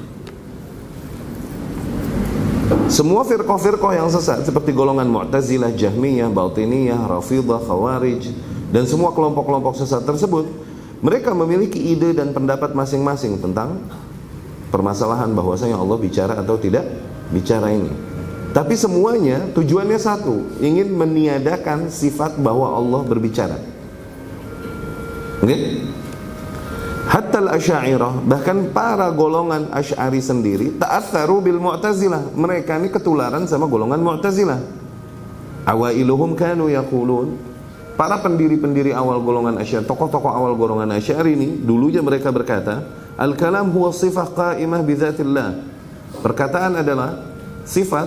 Semua firqah-firqah yang sesat seperti golongan Mu'tazilah, Jahmiyah, Batiniyah, Rafidah, Khawarij, dan semua kelompok-kelompok sesat tersebut, mereka memiliki ide dan pendapat masing-masing tentang permasalahan bahwasanya Allah bicara atau tidak bicara ini. Tapi semuanya tujuannya satu, ingin meniadakan sifat bahwa Allah berbicara. Okay? Hatta al-Asy'ariyah, bahkan para golongan Asy'ari sendiri, ta'atsaru bil Mu'tazilah, mereka ini ketularan sama golongan Mu'tazilah. Awailuhum kanu yaqulun, para pendiri-pendiri awal golongan Asy'ari, tokoh-tokoh awal golongan Asy'ari ini, dulunya mereka berkata, al-kalam huwa sifah qa'imah bi dzatillah. Perkataan adalah sifat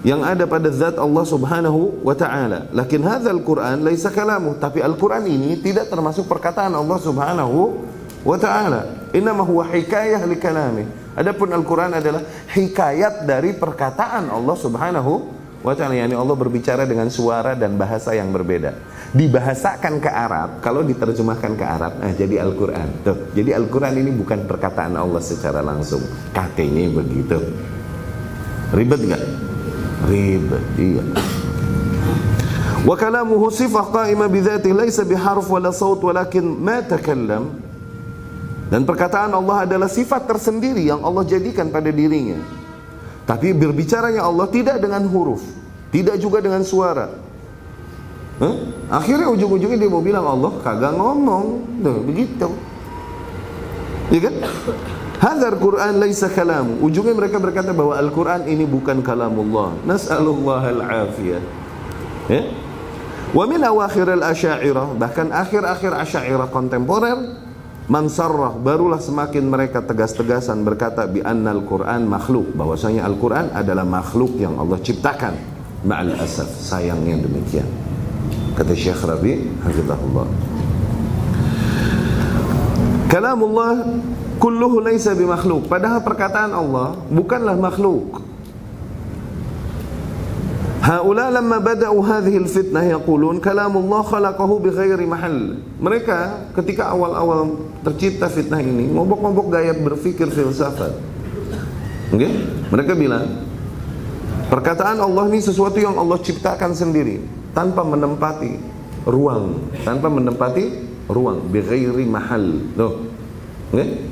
yang ada pada zat Allah subhanahu wa ta'ala. Lakin hadzal Qur'an laisa kalamu, tapi Al-Quran ini tidak termasuk perkataan Allah subhanahu wa ta'ala. Innama huwa hikayah li kalami. Adapun Al-Quran adalah hikayat dari perkataan Allah subhanahu wa ta'ala. Yani Allah berbicara dengan suara dan bahasa yang berbeda. Dibahasakan ke Arab, kalau diterjemahkan ke Arab, jadi Al-Quran. Tuh, jadi Al-Quran ini bukan perkataan Allah secara langsung. Katanya begitu. Ribet gak? Ribet, iya. Wa kalamuhu sifah qa'imah bidzatihi laisa biharf wala saut walakin ma takallam. Dan perkataan Allah adalah sifat tersendiri yang Allah jadikan pada dirinya. Tapi berbicaranya Allah tidak dengan huruf, tidak juga dengan suara. Akhirnya ujung-ujungnya dia mau bilang Allah kagak ngomong. Tuh, begitu. Ya kan? Hadzal Quran laisa kalam. Ujungnya mereka berkata bahwa Al-Quran ini bukan kalamullah. Nas'alullah al-afiyah. Ya? Wa min awakhir al-Asy'ariyah, bahkan akhir-akhir Asy'ariyah kontemporer, man sarrah, barulah semakin mereka tegas-tegasan berkata bi annal Quran makhluk, bahwasanya Al-Quran adalah makhluk yang Allah ciptakan. Ma'al asaf, sayangnya demikian. Kata Syekh Rabi hafizahullah, kalamullah kulluhu laisa bimakhluk, padahal perkataan Allah bukanlah makhluk. Haula lamma bada'u hadhihi alfitnah yaqulun kalamullah khalaqahu bighairi mahall. Mereka ketika awal-awal tercipta fitnah ini ngobok-ngobok gaya berpikir filsafat. Okay? Mereka bilang Perkataan Allah ini sesuatu yang Allah ciptakan sendiri tanpa menempati ruang, bighairi mahal. Tuh. Okay?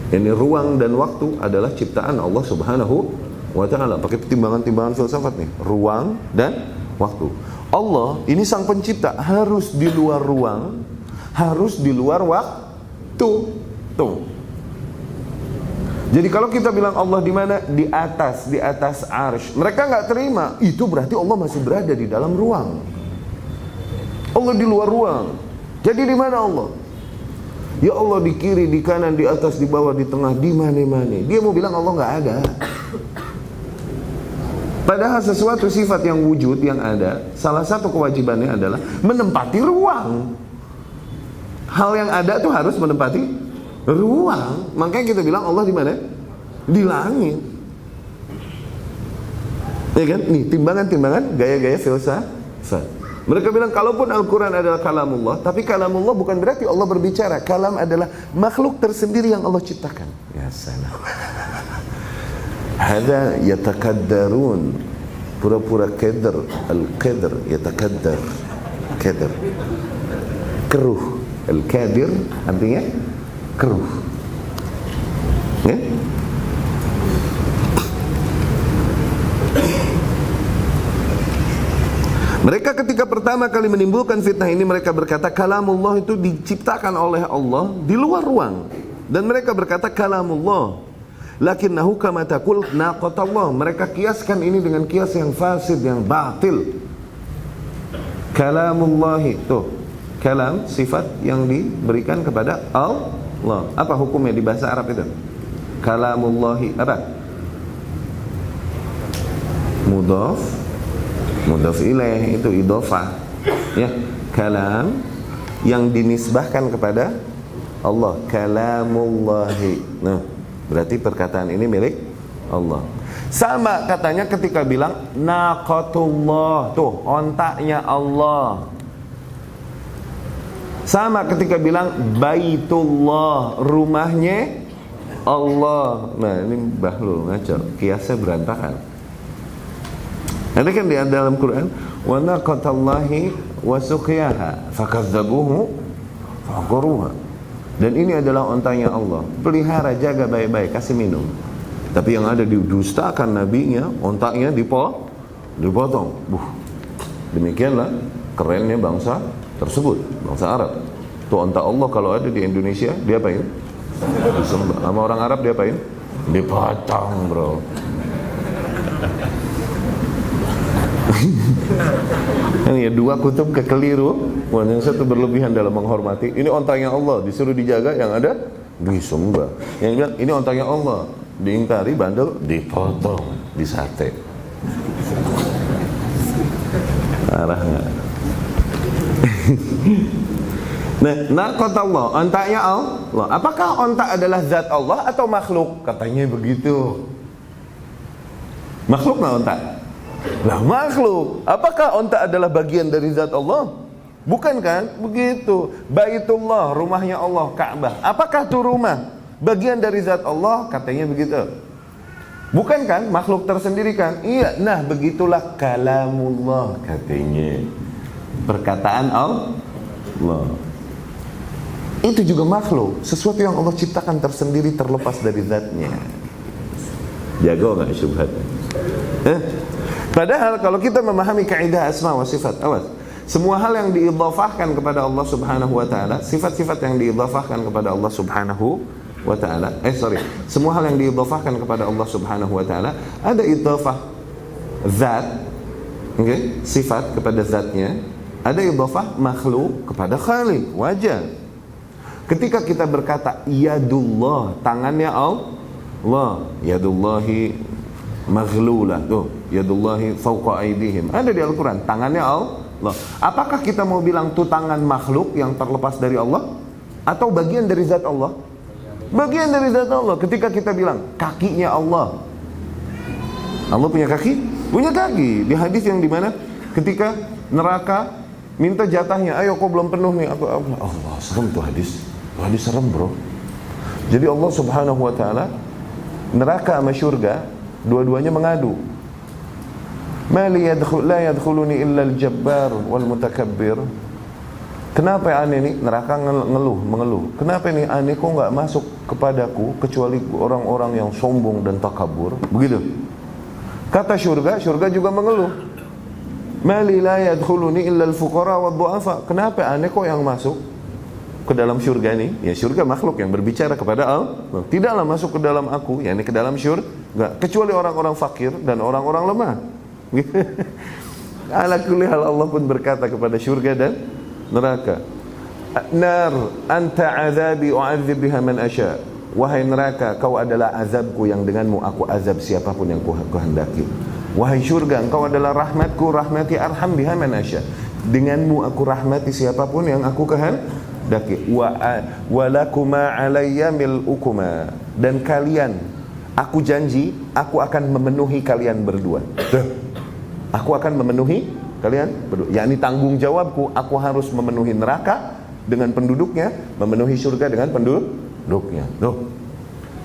Ini ruang dan waktu adalah ciptaan Allah Subhanahu wa ta'ala. Pakai timbangan-timbangan filsafat nih. Ruang dan waktu. Allah ini sang pencipta, harus di luar ruang, harus di luar waktu. Tuh. Jadi kalau kita bilang Allah di mana? Di atas arsy. Mereka nggak terima. Itu berarti Allah masih berada di dalam ruang. Allah di luar ruang. Jadi di mana Allah? Ya Allah di kiri, di kanan, di atas, di bawah, di tengah, di mana-mana. Dia mau bilang Allah nggak ada. Padahal sesuatu sifat yang wujud yang ada, salah satu kewajibannya adalah menempati ruang. Hal yang ada tuh harus menempati ruang. Makanya kita bilang Allah di mana? Di langit. Ya kan? Nih timbangan-timbangan gaya-gaya filsafat. Mereka bilang kalaupun Al-Quran adalah kalamullah, tapi kalamullah bukan berarti Allah berbicara. Kalam adalah makhluk tersendiri yang Allah ciptakan. Ya salam. Hada yatakaddarun, pura-pura keder. Al-qadr yatakaddar, keder, keruh. Al-kadir artinya keruh. Ya? Mereka ketika pertama kali menimbulkan fitnah ini, mereka berkata kalamullah itu diciptakan oleh Allah di luar ruang. Dan mereka berkata kalamullah lakinnahu kama taqul naqatallah. Mereka kiaskan ini dengan kias yang fasid, yang batil. Kalamullahi, tuh, kalam sifat yang diberikan kepada Allah. Apa hukumnya di bahasa Arab itu? Kalamullahi apa? Mudhaf ilaih, itu idhofah. Ya, kalam yang dinisbahkan kepada Allah, kalamullahi. Nah, berarti perkataan ini milik Allah. Sama katanya ketika bilang naqatullah, tuh ontaknya Allah. Sama ketika bilang baitullah, rumahnya Allah. Nah, ini bahlul ngaco, kiasnya berantakan. Ada kan di dalam Quran, wa naqatallahi wa suqiyaha fakadzabuhu faqaruha. Dan ini adalah ontanya Allah. Pelihara, jaga baik-baik, kasih minum. Tapi yang ada didustakan nabinya, ontaknya dipotong. Demikianlah kerennya bangsa tersebut, bangsa Arab. Tuh ontak Allah kalau ada di Indonesia, diapain? Disembah. Sama orang Arab diapain? Dipotong, bro. Yang ya dua kutub kekeliru. Yang satu berlebihan dalam menghormati. Ini ontangnya Allah, disuruh dijaga, yang ada disembah. Yang bilang ini ontangnya Allah, diingkari, bandel, dipotong, disate. Parah nggak? Nah, naqatallah, ontaknya Allah. Apakah ontak adalah zat Allah atau makhluk? Katanya begitu. Makhluk nggak ontak? Lah makhluk. Apakah onta adalah bagian dari zat Allah? Bukan kan? Begitu. Baitullah, rumahnya Allah, Ka'bah. Apakah itu rumah bagian dari zat Allah? Katanya begitu. Bukan kan? Makhluk tersendiri kan? Iya. Nah, begitulah kalamullah katanya. Perkataan Allah. Itu juga makhluk. Sesuatu yang Allah ciptakan tersendiri, terlepas dari zatnya. Jago nggak syubhatnya? Padahal kalau kita memahami kaidah asma wa sifat, awas, semua hal yang diidhafahkan kepada Allah Subhanahu wa taala, sifat-sifat yang diidhafahkan kepada Allah Subhanahu wa taala, semua hal yang diidhafahkan kepada Allah Subhanahu wa taala, ada idhafah zat, okay? Sifat kepada zatnya, ada idhafah makhluk kepada khaliq, wajah. Ketika kita berkata yadullah, tangannya Allah, yadullahi maghlulah, tuh, yadullahi fawqa aydihim. Ada di Al-Quran, tangannya Allah. Apakah kita mau bilang itu tangan makhluk yang terlepas dari Allah? Atau bagian dari zat Allah? Bagian dari zat Allah. Ketika kita bilang kakinya Allah, Allah punya kaki? Punya kaki. Di hadis yang dimana ketika neraka minta jatahnya, ayo kok belum penuh nih, Allah, serem tuh hadis. Hadis serem, bro. Jadi Allah Subhanahu wa ta'ala, neraka sama syurga dua-duanya mengadu. Ma li la yadkhuluni illa al-jabbar wal mutakabbir. Kenapa aneh nih? Neraka mengeluh. Kenapa nih aneh kok nggak masuk kepadaku kecuali orang-orang yang sombong dan takabur? Begitu. Kata surga juga mengeluh. Mali la yadkhuluni illa al-fuqara wa du'afa. Kenapa aneh kok yang masuk ke dalam surga nih? Ya surga makhluk yang berbicara kepada Allah. Tidaklah masuk ke dalam aku, yakni ke dalam surga, kecuali orang-orang fakir dan orang-orang lemah. Ala kulli hal Allah pun berkata kepada surga dan neraka, nar anta azabi u'adzib biha man asya. Wahai neraka, kau adalah azabku yang denganmu aku azab siapapun yang kuhendaki. Wahai surga, engkau adalah rahmatku, rahmati arham biha man asya. Denganmu aku rahmati siapapun yang aku kehendaki. Wa lakuma alayya mil'ukuma. Dan kalian, aku janji aku akan memenuhi kalian berdua. Aku akan memenuhi kalian berdua, yakni tanggung jawabku, aku harus memenuhi neraka dengan penduduknya, memenuhi surga dengan penduduknya.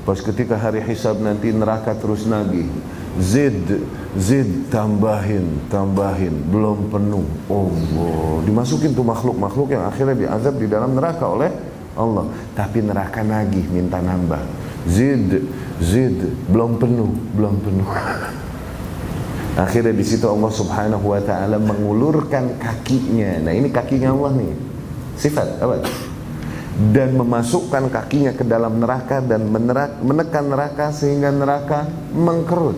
Pas ketika hari hisab nanti neraka terus nagih, zid tambahin, belum penuh. Allah, dimasukin tuh makhluk yang akhirnya diazab di dalam neraka oleh Allah. Tapi neraka nagih, minta nambah. Zid, belum penuh. Akhirnya di situ Allah Subhanahu wa taala mengulurkan kakinya. Nah, ini kakinya Allah nih. Sifat apa? Dan memasukkan kakinya ke dalam neraka dan menekan neraka sehingga neraka mengkerut.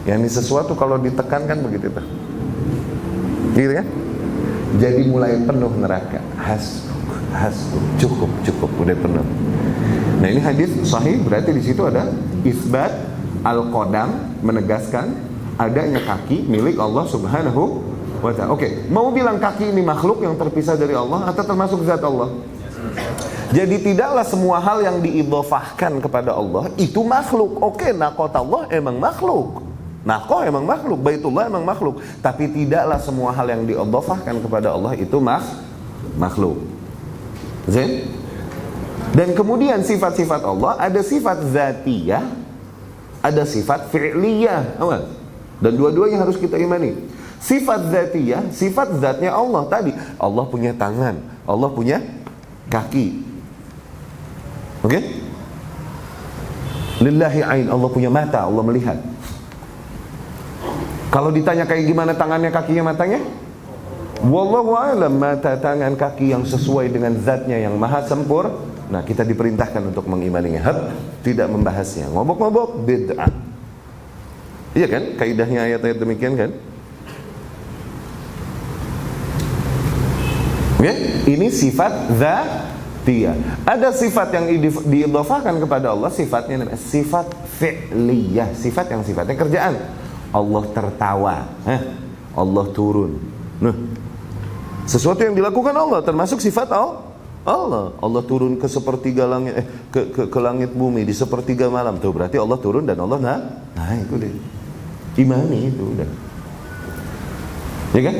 Yang sesuatu kalau ditekan kan begitu tuh. Gitu kan? Jadi mulai penuh neraka. Cukup, udah penuh. Nah, ini hadis sahih, berarti di situ ada isbat al-qadam, menegaskan adanya kaki milik Allah Subhanahu wa ta'ala. Oke, mau bilang kaki ini makhluk yang terpisah dari Allah atau termasuk zat Allah? Jadi tidaklah semua hal yang diidhofahkan kepada Allah itu makhluk. Oke, naqat Allah emang makhluk. Naqah emang makhluk, Baitullah emang makhluk. Tapi tidaklah semua hal yang diidhofahkan kepada Allah itu makhluk. Zain? Dan kemudian sifat-sifat Allah ada sifat zatiyah, ada sifat fi'liyah. Dan dua-duanya harus kita imani. Sifat zatiyah, sifat zatnya Allah tadi. Allah punya tangan, Allah punya kaki. Oke? Lillahi ain, Allah punya mata, Allah melihat. Kalau ditanya kayak gimana tangannya, kakinya, matanya? Wallahu a'lam, mata, tangan, kaki yang sesuai dengan zatnya yang maha sempurna. Nah, kita diperintahkan untuk mengimaninya. Tidak membahasnya. Ngobok-ngobok bid'ah. Iya kan? Kaidahnya ayat-ayat demikian kan? Ya, ini sifat zatiyah. Ada sifat yang diidhofahkan kepada Allah, sifatnya sifat fi'liyah, sifat yang sifatnya kerjaan. Allah tertawa, Allah turun. Nah, sesuatu yang dilakukan Allah termasuk sifat Allah. Allah turun ke sepertiga langit, ke langit bumi di sepertiga malam. Tuh berarti Allah turun dan Allah itu deh. Imani itu udah. Ya kan?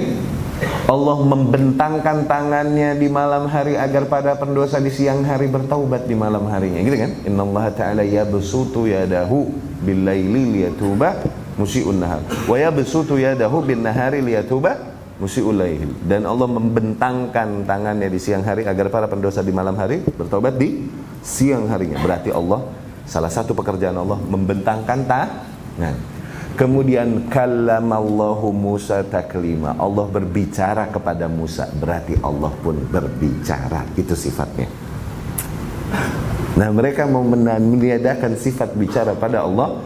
Allah membentangkan tangannya di malam hari agar pada pendosa di siang hari bertaubat di malam harinya, gitu kan? Innallaha ta'ala yabsutu yadahu bil-laili liyatuba musii'un nahar wa yabsutu yadahu bin-nahari liyatuba musii'ul lail. Dan Allah membentangkan tangannya di siang hari agar para pendosa di malam hari bertaubat di siang harinya. Berarti Allah, salah satu pekerjaan Allah membentangkan tangan. Kemudian kallamallahu Musa taklima, Allah berbicara kepada Musa, berarti Allah pun berbicara, itu sifatnya. Nah, mereka mau meniadakan sifat bicara pada Allah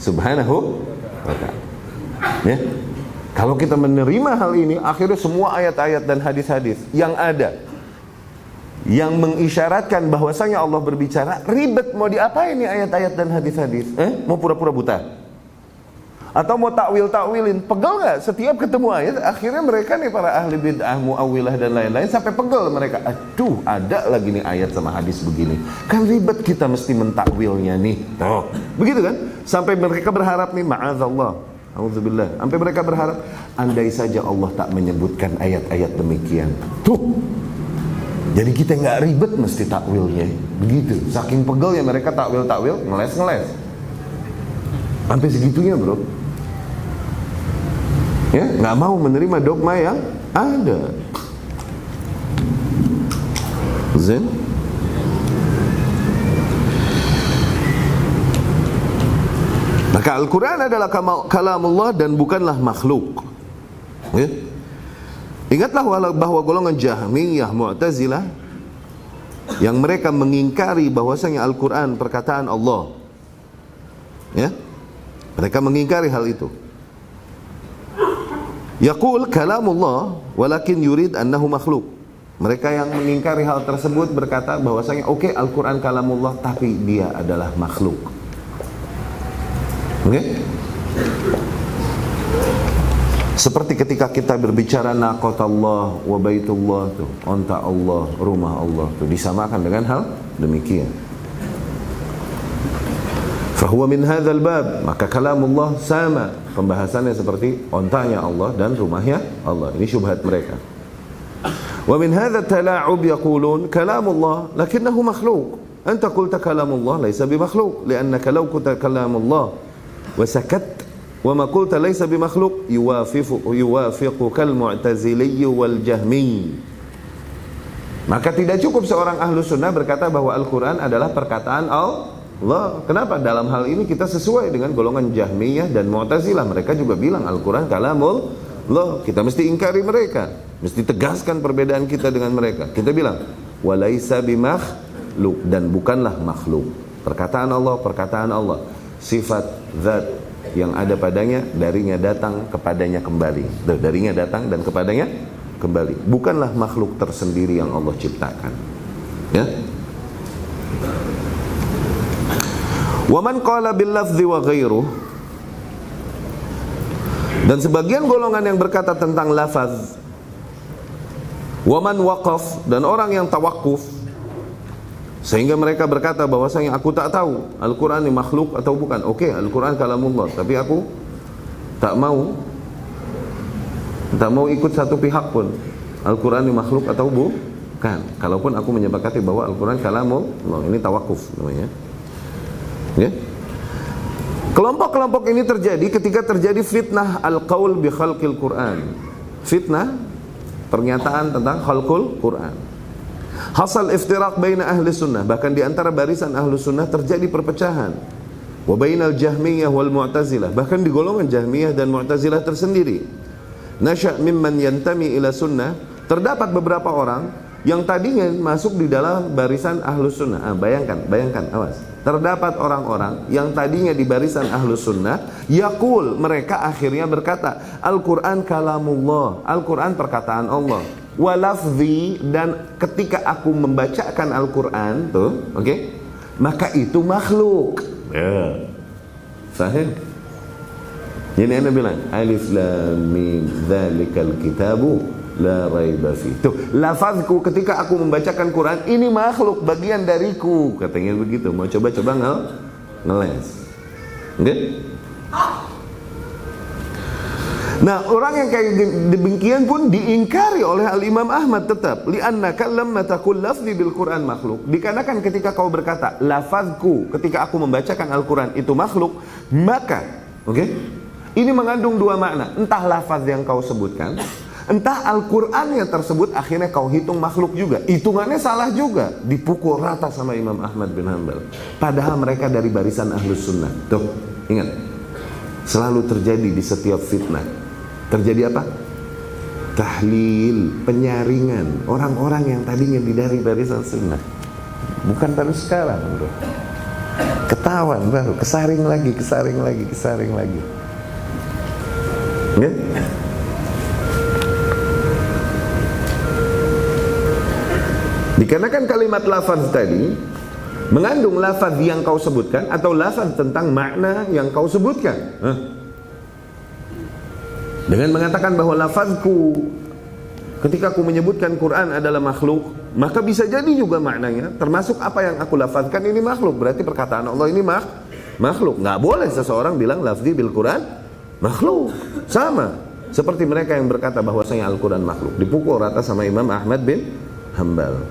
Subhanahu wa ta'ala. Ya. Kalau kita menerima hal ini, akhirnya semua ayat-ayat dan hadis-hadis yang ada yang mengisyaratkan bahwasanya Allah berbicara, ribet mau diapain nih ayat-ayat dan hadis-hadis? Mau pura-pura buta? Atau mau takwil-takwilin, pegel nggak setiap ketemu ayat? Akhirnya mereka nih para ahli bid'ah, mu'awilah dan lain-lain sampai pegel mereka. Aduh, ada lagi nih ayat sama hadis begini. Kan ribet kita mesti mentakwilnya nih. Oh, begitu kan? Sampai mereka berharap nih, ma'azallah, auzubillah. Sampai mereka berharap, andai saja Allah tak menyebutkan ayat-ayat demikian. Tuh. Jadi kita nggak ribet mesti takwilnya. Begitu. Saking pegelnya mereka takwil-takwil, ngeles-ngeles. Sampai segitunya, bro. Ya, nggak mau menerima dogma yang ada. Zen. Maka Al-Quran adalah kalamullah dan bukanlah makhluk. Ya. Ingatlah bahwa golongan Jahmiyah, Mu'tazilah yang mereka mengingkari bahwasanya Al-Quran perkataan Allah. Ya. Mereka mengingkari hal itu. Yaqul kalamullah walakin yurid annahu makhluk. Mereka yang mengingkari hal tersebut berkata bahwasanya oke, Al-Quran kalamullah tapi dia adalah makhluk. Oke? Seperti ketika kita berbicara naqatallah wa baitullah, tuh, onta Allah, rumah Allah, tuh disamakan dengan hal demikian. Fahuwa min hadzal bab, maka kalamullah sama pembahasannya seperti ontanya Allah dan rumahnya Allah. Ini syubhat mereka. Wa min hadza tala'ub yaqulun kalamullah lakinnahu makhluq. Anta qulta kalamullah laysa bimakhluq li'annaka law qulta kalamullah wa sakat wa ma qulta laysa bimakhluq yuwafiquka al-mu'tazili wal jahmi. Maka tidak cukup seorang ahlu sunnah berkata bahwa Al-Quran adalah perkataan Allah. Kenapa? Dalam hal ini kita sesuai dengan golongan Jahmiyah dan Mu'tazilah. Mereka juga bilang Al-Quran kalamullah. Kita mesti ingkari mereka, mesti tegaskan perbedaan kita dengan mereka. Kita bilang walaisa bimakhluk, dan bukanlah makhluk. Perkataan Allah, sifat zat yang ada padanya, darinya datang kepadanya kembali. Darinya datang dan kepadanya kembali. Bukanlah makhluk tersendiri yang Allah ciptakan. Ya. Wa man qala bil lafzi wa ghairuh, dan sebagian golongan yang berkata tentang lafaz, wa man waqaf, dan orang yang tawakuf, sehingga mereka berkata bahwasanya aku tak tahu Al-Quran ini makhluk atau bukan. Oke, Al-Quran kalamullah, tapi aku tak mau ikut satu pihak pun. Al-Quran ini makhluk atau bukan. Kalaupun aku menyepakati bahwa Al-Quran kalamullah, ini tawakuf namanya. Ya. Kelompok-kelompok ini terjadi ketika terjadi fitnah al-qaul bi khalqil Quran. Fitnah pernyataan tentang khalqul Quran. Hasal iftiraq baina ahli sunnah, bahkan di antara barisan ahli sunnah terjadi perpecahan. Wa bainal jahmiyah wal mu'tazilah, bahkan di golongan Jahmiyah dan Mu'tazilah tersendiri. Nasya' mimman yantami ila sunnah, terdapat beberapa orang yang tadinya masuk di dalam barisan ahlus sunnah. Bayangkan, awas. Terdapat orang-orang yang tadinya di barisan ahlus sunnah, yaqul, mereka akhirnya berkata, Al-Quran kalamullah, Al-Quran perkataan Allah. Wa lafzi, dan ketika aku membacakan Al-Quran, tuh, oke, maka itu makhluk. Ya. Faham? Jadi Anda bilang, alif lam mim dzalikal kitabu la raiba fi. Tuh, lafazku ketika aku membacakan Quran ini makhluk, bagian dariku, katanya begitu. Mau coba-coba ngeles. Enggak? Nah, orang yang kayak demikian pun diingkari oleh Al-Imam Ahmad tetap. Li'annaka lamma taqul lafzi bil Quran makhluk. Dikarenakan ketika kau berkata lafazku ketika aku membacakan Al-Quran itu makhluk, maka ini mengandung dua makna. Entah lafaz yang kau sebutkan, entah Al-Quran yang tersebut akhirnya kau hitung makhluk juga. Hitungannya salah juga. Dipukul rata sama Imam Ahmad bin Hanbal. Padahal mereka dari barisan ahlus sunnah. Tuh, ingat. Selalu terjadi di setiap fitnah. Terjadi apa? Tahlil, penyaringan orang-orang yang tadinya dari barisan sunnah. Bukan baru sekarang, bro. Ketahuan baru, kesaring lagi. Ya? Dikarenakan kalimat lafaz tadi mengandung lafaz yang kau sebutkan atau lafaz tentang makna yang kau sebutkan. Dengan mengatakan bahwa lafazku ketika aku menyebutkan Quran adalah makhluk, maka bisa jadi juga maknanya termasuk apa yang aku lafazkan ini makhluk. Berarti perkataan Allah ini makhluk. Nggak boleh seseorang bilang lafzi bil Quran makhluk. Sama seperti mereka yang berkata bahwasanya Al-Quran makhluk. Dipukul rata sama Imam Ahmad bin Hanbal.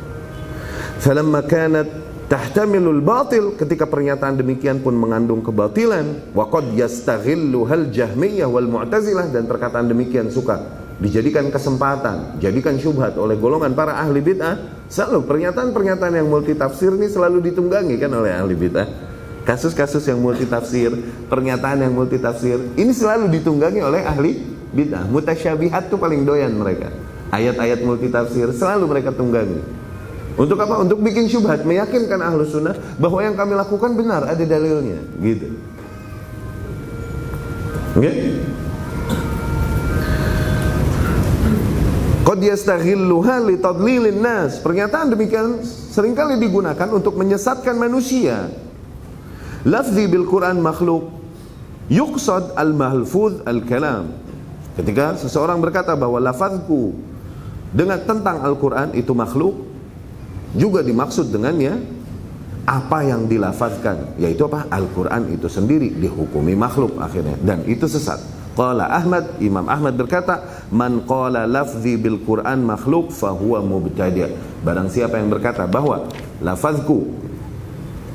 Falamma kanat tahtamilul batil, ketika pernyataan demikian pun mengandung kebatilan. Wa qad yastaghilluhal jahmiyah wal mu'tazilah, dan perkataan demikian suka dijadikan kesempatan, jadikan syubhat oleh golongan para ahli bid'ah. Selalu pernyataan-pernyataan yang multitafsir ini selalu ditunggangi kan oleh ahli bid'ah. Kasus-kasus yang multitafsir, pernyataan yang multitafsir, ini selalu ditunggangi oleh ahli bid'ah. Mutasyabihat tuh paling doyan mereka. Ayat-ayat multitafsir selalu mereka tunggangi. Untuk apa? Untuk bikin syubhat, meyakinkan Ahlus Sunnah bahwa yang kami lakukan benar, ada dalilnya, gitu. Oke? Qad yastaghilluha li tadlilin nas. Pernyataan demikian seringkali digunakan untuk menyesatkan manusia. Lafzi bil Quran makhluk, yuqsad al-mahfuz al-kalam. Ketika seseorang berkata bahwa lafazku dengan tentang Al-Quran itu makhluk, juga dimaksud dengannya apa yang dilafazkan, yaitu apa? Al-Quran itu sendiri dihukumi makhluk akhirnya, dan itu sesat. Qala Ahmad, Imam Ahmad berkata, man qala lafzi bil Quran makhluk fahuwa mubtadi'. Barang siapa yang berkata bahwa lafazku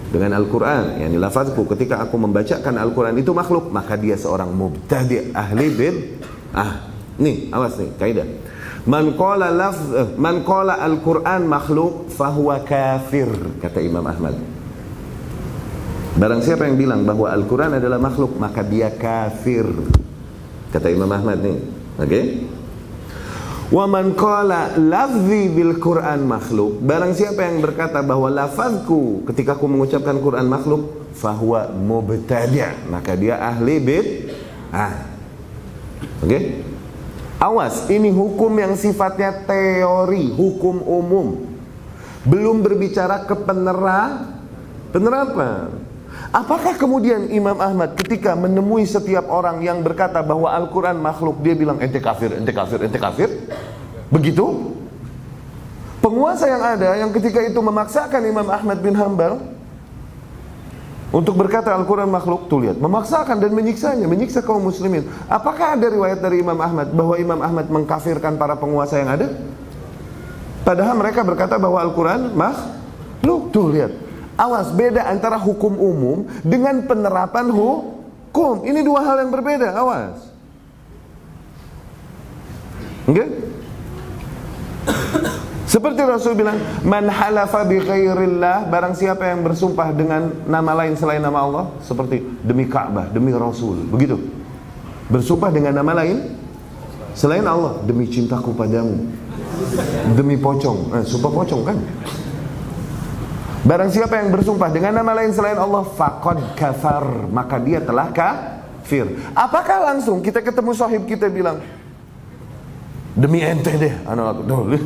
dengan Al-Quran, yakni lafazku ketika aku membacakan Al-Quran itu makhluk, maka dia seorang mubtadi', ahli bid'ah. Nih, awas nih, kaidah. Man qala Al-Quran makhluk fahuwa kafir, kata Imam Ahmad. Barang siapa yang bilang bahwa Al-Quran adalah makhluk, maka dia kafir, kata Imam Ahmad nih. Oke? Wa man qala lafzi bil Quran makhluk, barang siapa yang berkata bahwa lafazku ketika aku mengucapkan Quran makhluk, fahuwa mubtadi', maka dia ahli bid'ah. Oke? Awas, ini hukum yang sifatnya teori, hukum umum. Belum berbicara ke penerapan. Apakah kemudian Imam Ahmad ketika menemui setiap orang yang berkata bahwa Al-Quran makhluk, dia bilang ente kafir, ente kafir, ente kafir? Begitu? Penguasa yang ada yang ketika itu memaksakan Imam Ahmad bin Hanbal untuk berkata Al-Quran makhluk, tuh lihat, memaksakan dan menyiksanya, menyiksa kaum muslimin. Apakah ada riwayat dari Imam Ahmad bahwa Imam Ahmad mengkafirkan para penguasa yang ada? Padahal mereka berkata bahwa Al-Quran makhluk. Tuh lihat, awas, beda antara hukum umum dengan penerapan hukum. Ini dua hal yang berbeda, awas. Oke? Seperti Rasul bilang, man halafa bi ghairillah, barang siapa yang bersumpah dengan nama lain selain nama Allah, seperti demi Ka'bah, demi Rasul, begitu. Bersumpah dengan nama lain selain Allah, demi cintaku padamu, demi pocong, sumpah pocong kan. Barang siapa yang bersumpah dengan nama lain selain Allah, faqad kafar, maka dia telah kafir. Apakah langsung kita ketemu sahib kita bilang, demi ente deh, anak aku dulu.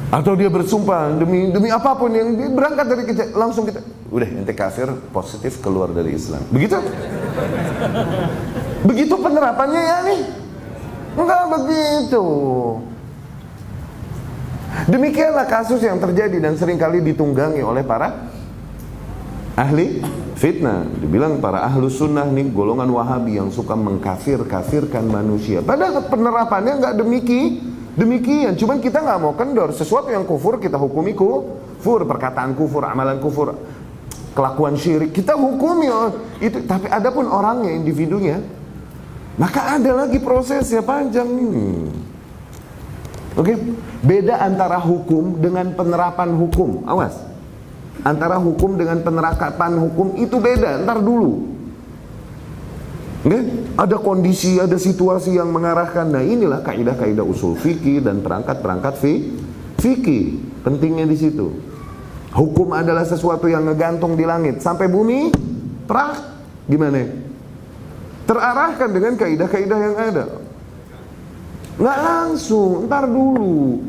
Atau dia bersumpah demi apapun yang dia berangkat dari langsung kita, udah ente kafir, positif, keluar dari Islam. Begitu? Begitu penerapannya ya nih? Enggak begitu. Demikianlah kasus yang terjadi dan seringkali ditunggangi oleh para ahli fitnah. Dibilang para ahlus sunnah nih golongan wahabi yang suka mengkafirkan manusia. Padahal penerapannya enggak demikian. Cuman kita nggak mau kendor. Sesuatu yang kufur kita hukumi kufur, perkataan kufur, amalan kufur, kelakuan syirik kita hukumi itu. Tapi ada pun orangnya, individunya, maka ada lagi prosesnya panjang ini. Oke? Beda antara hukum dengan penerapan hukum. Awas. Antara hukum dengan penerapan hukum itu beda. Ntar dulu. Okay? Ada kondisi, ada situasi yang mengarahkan. Nah inilah kaidah-kaidah usul fikih dan perangkat-perangkat fikih. Pentingnya di situ. Hukum adalah sesuatu yang ngegantung di langit sampai bumi, gimana? Terarahkan dengan kaidah-kaidah yang ada. Nggak langsung, ntar dulu.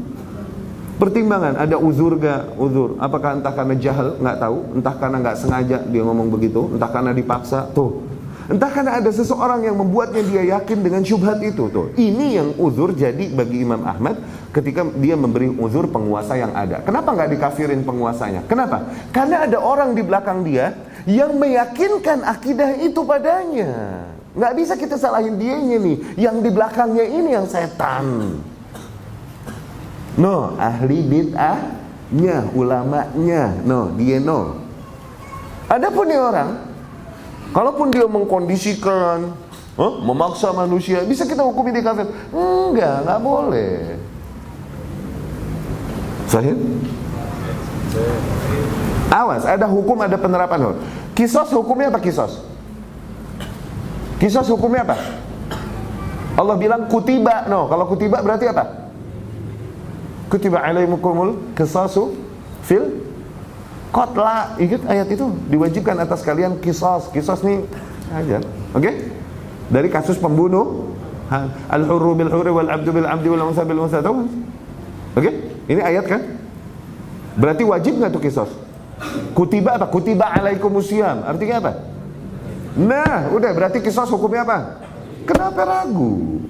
Pertimbangan, ada uzur gak? Uzur. Apakah entah karena jahal, nggak tahu. Entah karena nggak sengaja dia ngomong begitu. Entah karena dipaksa, tuh. Entah karena ada seseorang yang membuatnya dia yakin dengan syubhat itu, tuh. Ini yang uzur jadi bagi Imam Ahmad ketika dia memberi uzur penguasa yang ada. Kenapa nggak dikafirin penguasanya? Kenapa? Karena ada orang di belakang dia yang meyakinkan akidah itu padanya. Nggak bisa kita salahin dianya nih. Yang di belakangnya ini yang setan. No, ahli bid'ah ulamanya, dia no. Adapun nih orang, kalaupun dia mengkondisikan, memaksa manusia, bisa kita hukumi dia kafir? Enggak boleh. Sahih? Awas, ada hukum, ada penerapan. Kisos hukumnya apa kisos? Kisos hukumnya apa? Allah bilang kutiba, kalau kutiba berarti apa? Kutiba alaikumul qisasu fil qatla. Ingat ayat itu, diwajibkan atas kalian kisos. Kisos nih aja. Oke? Dari kasus pembunuh, al-hurru bil hurri wal 'abdu bil 'abdi wal unsa bil unsa. Oke? Ini ayat kan? Berarti wajib enggak tuh kisos? Kutiba apa? Kutiba alaikumusiyam. Artinya apa? Nah, udah berarti kisos hukumnya apa? Kenapa ragu?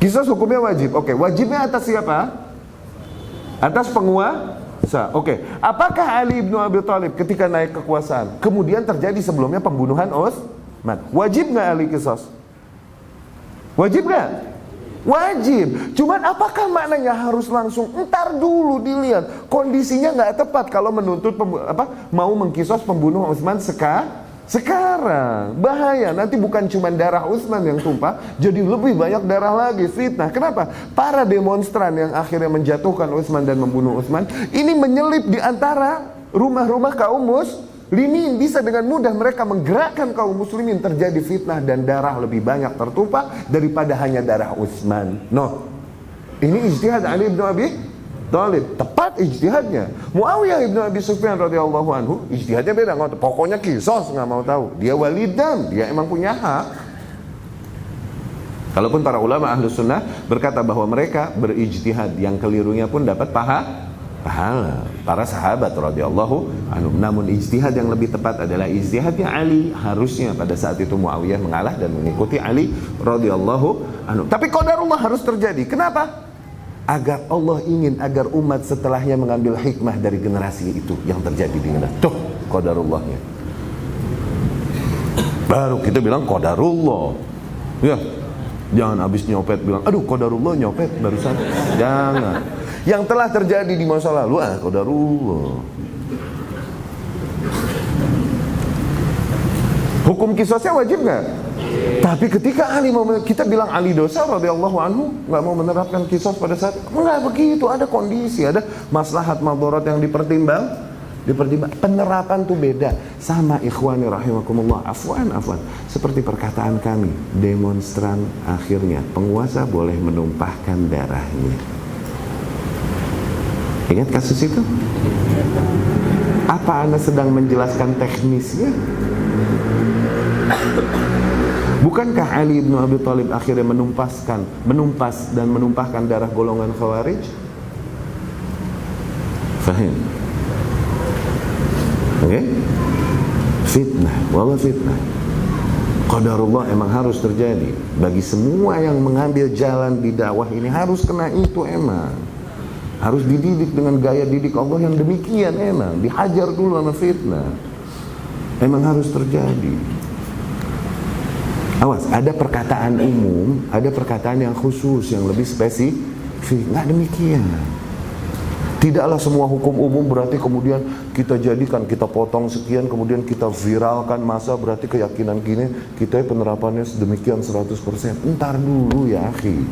Kisos hukumnya wajib. Oke, wajibnya atas siapa? Atas penguasa. Oke, apakah Ali bin Abi Thalib ketika naik kekuasaan kemudian terjadi sebelumnya pembunuhan Utsman? Wajib nggak Ali kisos? Wajib nggak? Wajib. Cuman apakah maknanya harus langsung? Entar dulu dilihat kondisinya nggak tepat kalau menuntut mau mengkisos pembunuh Utsman sekarang bahaya, nanti bukan cuma darah Utsman yang tumpah, jadi lebih banyak darah lagi, fitnah. Kenapa? Para demonstran yang akhirnya menjatuhkan Utsman dan membunuh Utsman ini menyelip di antara rumah-rumah kaum muslimin. Bisa dengan mudah mereka menggerakkan kaum muslimin, terjadi fitnah dan darah lebih banyak tertumpah daripada hanya darah Utsman. Ini ijtihad Ali bin Abi Thalib, tepat ijtihadnya. Muawiyah ibn Abi Sufyan radhiyallahu anhu, ijtihadnya beda. Pokoknya kisos, nggak mau tahu. Dia walidam, dia emang punya hak. Kalaupun para ulama ahlus sunnah berkata bahwa mereka berijtihad, yang kelirunya pun dapat pahala. Para sahabat radhiyallahu anhu. Namun ijtihad yang lebih tepat adalah ijtihadnya Ali. Harusnya pada saat itu Muawiyah mengalah dan mengikuti Ali radhiyallahu anhu. Tapi qadarullah harus terjadi. Kenapa? Agar Allah ingin agar umat setelahnya mengambil hikmah dari generasi itu yang terjadi di generasi. Tuh qadarullahnya. Baru kita bilang qadarullah. Ya. Jangan habis nyopet bilang, aduh qadarullah nyopet barusan. Jangan. Yang telah terjadi di masa lalu, qadarullah. Hukum kisosnya wajib nggak? Tapi ketika Ali kita bilang Ali dosa radhiyallahu anhu, nggak mau menerapkan kisos pada saat nggak begitu, ada kondisi, ada maslahat madarat yang dipertimbang. Penerapan tuh beda. Sama ikhwani rahimakumullah. Afwan. Seperti perkataan kami, demonstran akhirnya penguasa boleh menumpahkan darahnya. Ingat kasus itu? Apa Anda sedang menjelaskan teknisnya? Bukankah Ali bin Abi Thalib akhirnya menumpas dan menumpahkan darah golongan Khawarij? Fahim? Oke? Fitnah, wallah fitnah. Qadarullah emang harus terjadi. Bagi semua yang mengambil jalan di dakwah ini harus kena itu emang. Harus dididik dengan gaya didik Allah yang demikian emang. Dihajar dulu sama fitnah. Emang harus terjadi. Awas, ada perkataan umum, ada perkataan yang khusus, yang lebih spesifik. Nggak demikian. Tidaklah semua hukum umum berarti kemudian kita jadikan, kita potong sekian, kemudian kita viralkan masa, berarti keyakinan gini, kita penerapannya sedemikian 100%. Entar dulu ya akhi,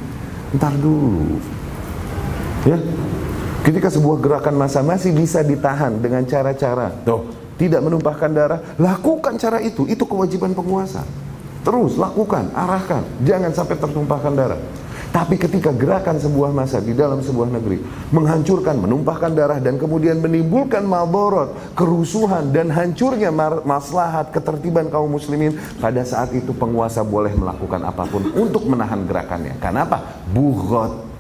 entar dulu. Ya, ketika sebuah gerakan massa masih bisa ditahan dengan cara-cara, tidak menumpahkan darah, lakukan cara itu kewajiban penguasa. Terus lakukan, arahkan, jangan sampai tertumpahkan darah. Tapi ketika gerakan sebuah massa di dalam sebuah negeri menghancurkan, menumpahkan darah dan kemudian menimbulkan madarat, kerusuhan dan hancurnya maslahat ketertiban kaum muslimin, pada saat itu penguasa boleh melakukan apapun untuk menahan gerakannya. Kenapa? Bughat.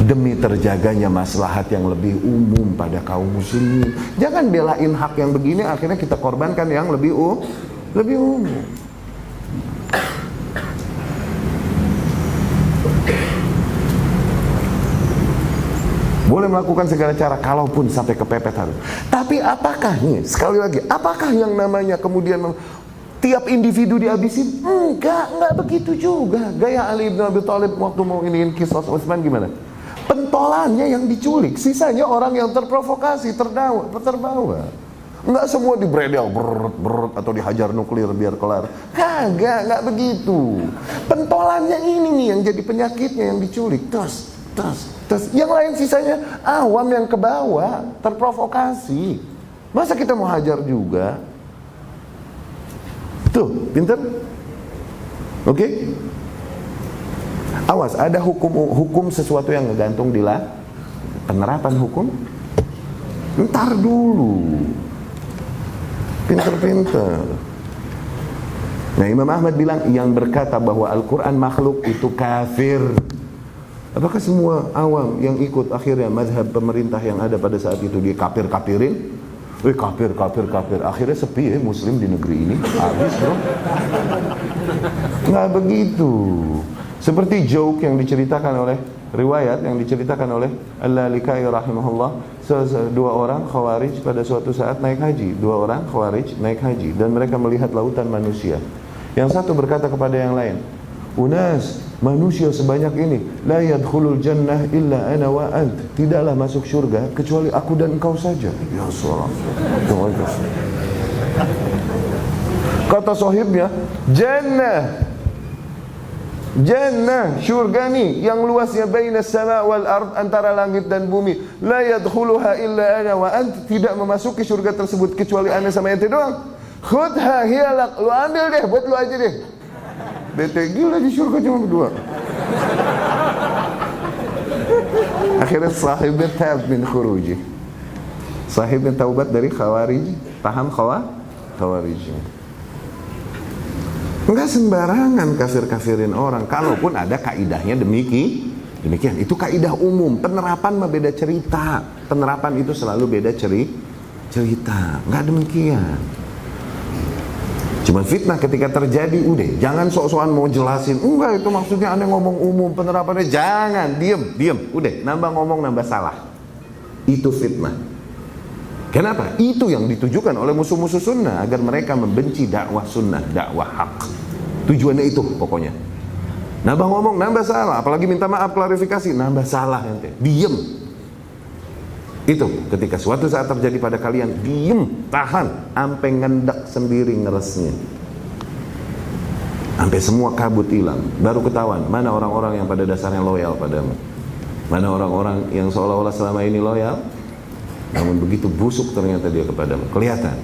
Demi terjaganya maslahat yang lebih umum pada kaum muslimin. Jangan belain hak yang begini, akhirnya kita korbankan yang lebih umum. Boleh melakukan segala cara, kalaupun sampai kepepet harus. Tapi apakah nih, sekali lagi, apakah yang namanya kemudian tiap individu dihabisin? Enggak begitu juga. Gaya Ali bin Abi Thalib waktu mau iniin kisah Utsman gimana? Pentolannya yang diculik, sisanya orang yang terprovokasi, terbawa. Enggak semua dibredel berut atau dihajar nuklir biar kelar. Enggak begitu. Pentolannya ini nih yang jadi penyakitnya, yang diculik. Terus yang lain sisanya awam yang ke bawah, terprovokasi. Masa kita mau hajar juga? Tuh, pinter? Oke? Awas, ada hukum sesuatu yang ngegantung di penerapan hukum. Ntar dulu. Pinter-pinter. Nah, Imam Ahmad bilang yang berkata bahwa Al-Quran makhluk itu kafir. Apakah semua awam yang ikut akhirnya mazhab pemerintah yang ada pada saat itu dia kafir-kafirin? Kafir. Akhirnya sepi muslim di negeri ini. Habis bro. Nggak begitu. Seperti joke yang diceritakan oleh riwayat yang diceritakan oleh Al-Lalikai rahimahullah, dua orang khawarij pada suatu saat naik haji. Dan mereka melihat lautan manusia. Yang satu berkata kepada yang lain, "Unas, manusia sebanyak ini, la yadkhulul jannah illa ana wa ant." Tidaklah masuk surga kecuali aku dan engkau saja. Ya Allah. Kata sahibnya, Jannah, syurga nih yang luasnya bainas sama wal ard, antara langit dan bumi. La yadkhuluha illa ana wa ant, tidak memasuki surga tersebut kecuali ana sama ente doang. Khudha hiyalak, lu ambil deh, buat lu aja deh. Bete gila di surga cuma berdua. Akhirnya sahibnya tab min khuruji. Sahibnya taubat dari khawarij. Paham khawarij? Enggak sembarangan kafir-kafirin orang. Kalaupun ada kaidahnya demikian. Itu kaidah umum. Penerapan mah beda cerita. Penerapan itu selalu beda cerita. Enggak demikian. Cuma fitnah ketika terjadi, udah jangan sok-sokan mau jelasin. Enggak, itu maksudnya Anda ngomong umum, penerapannya jangan, diem. Udah, nambah ngomong nambah salah. Itu fitnah. Kenapa? Itu yang ditujukan oleh musuh-musuh sunnah agar mereka membenci dakwah sunnah, dakwah hak. Tujuannya itu pokoknya. Nambah ngomong, nambah salah. Apalagi minta maaf, klarifikasi, nambah salah nanti. Diem. Itu ketika suatu saat terjadi pada kalian, diem, tahan, sampai ngendak sendiri ngeresnya. Sampai semua kabut hilang. Baru ketahuan mana orang-orang yang pada dasarnya loyal padamu. Mana orang-orang yang seolah-olah selama ini loyal, namun begitu busuk ternyata dia kepadamu. Kelihatan.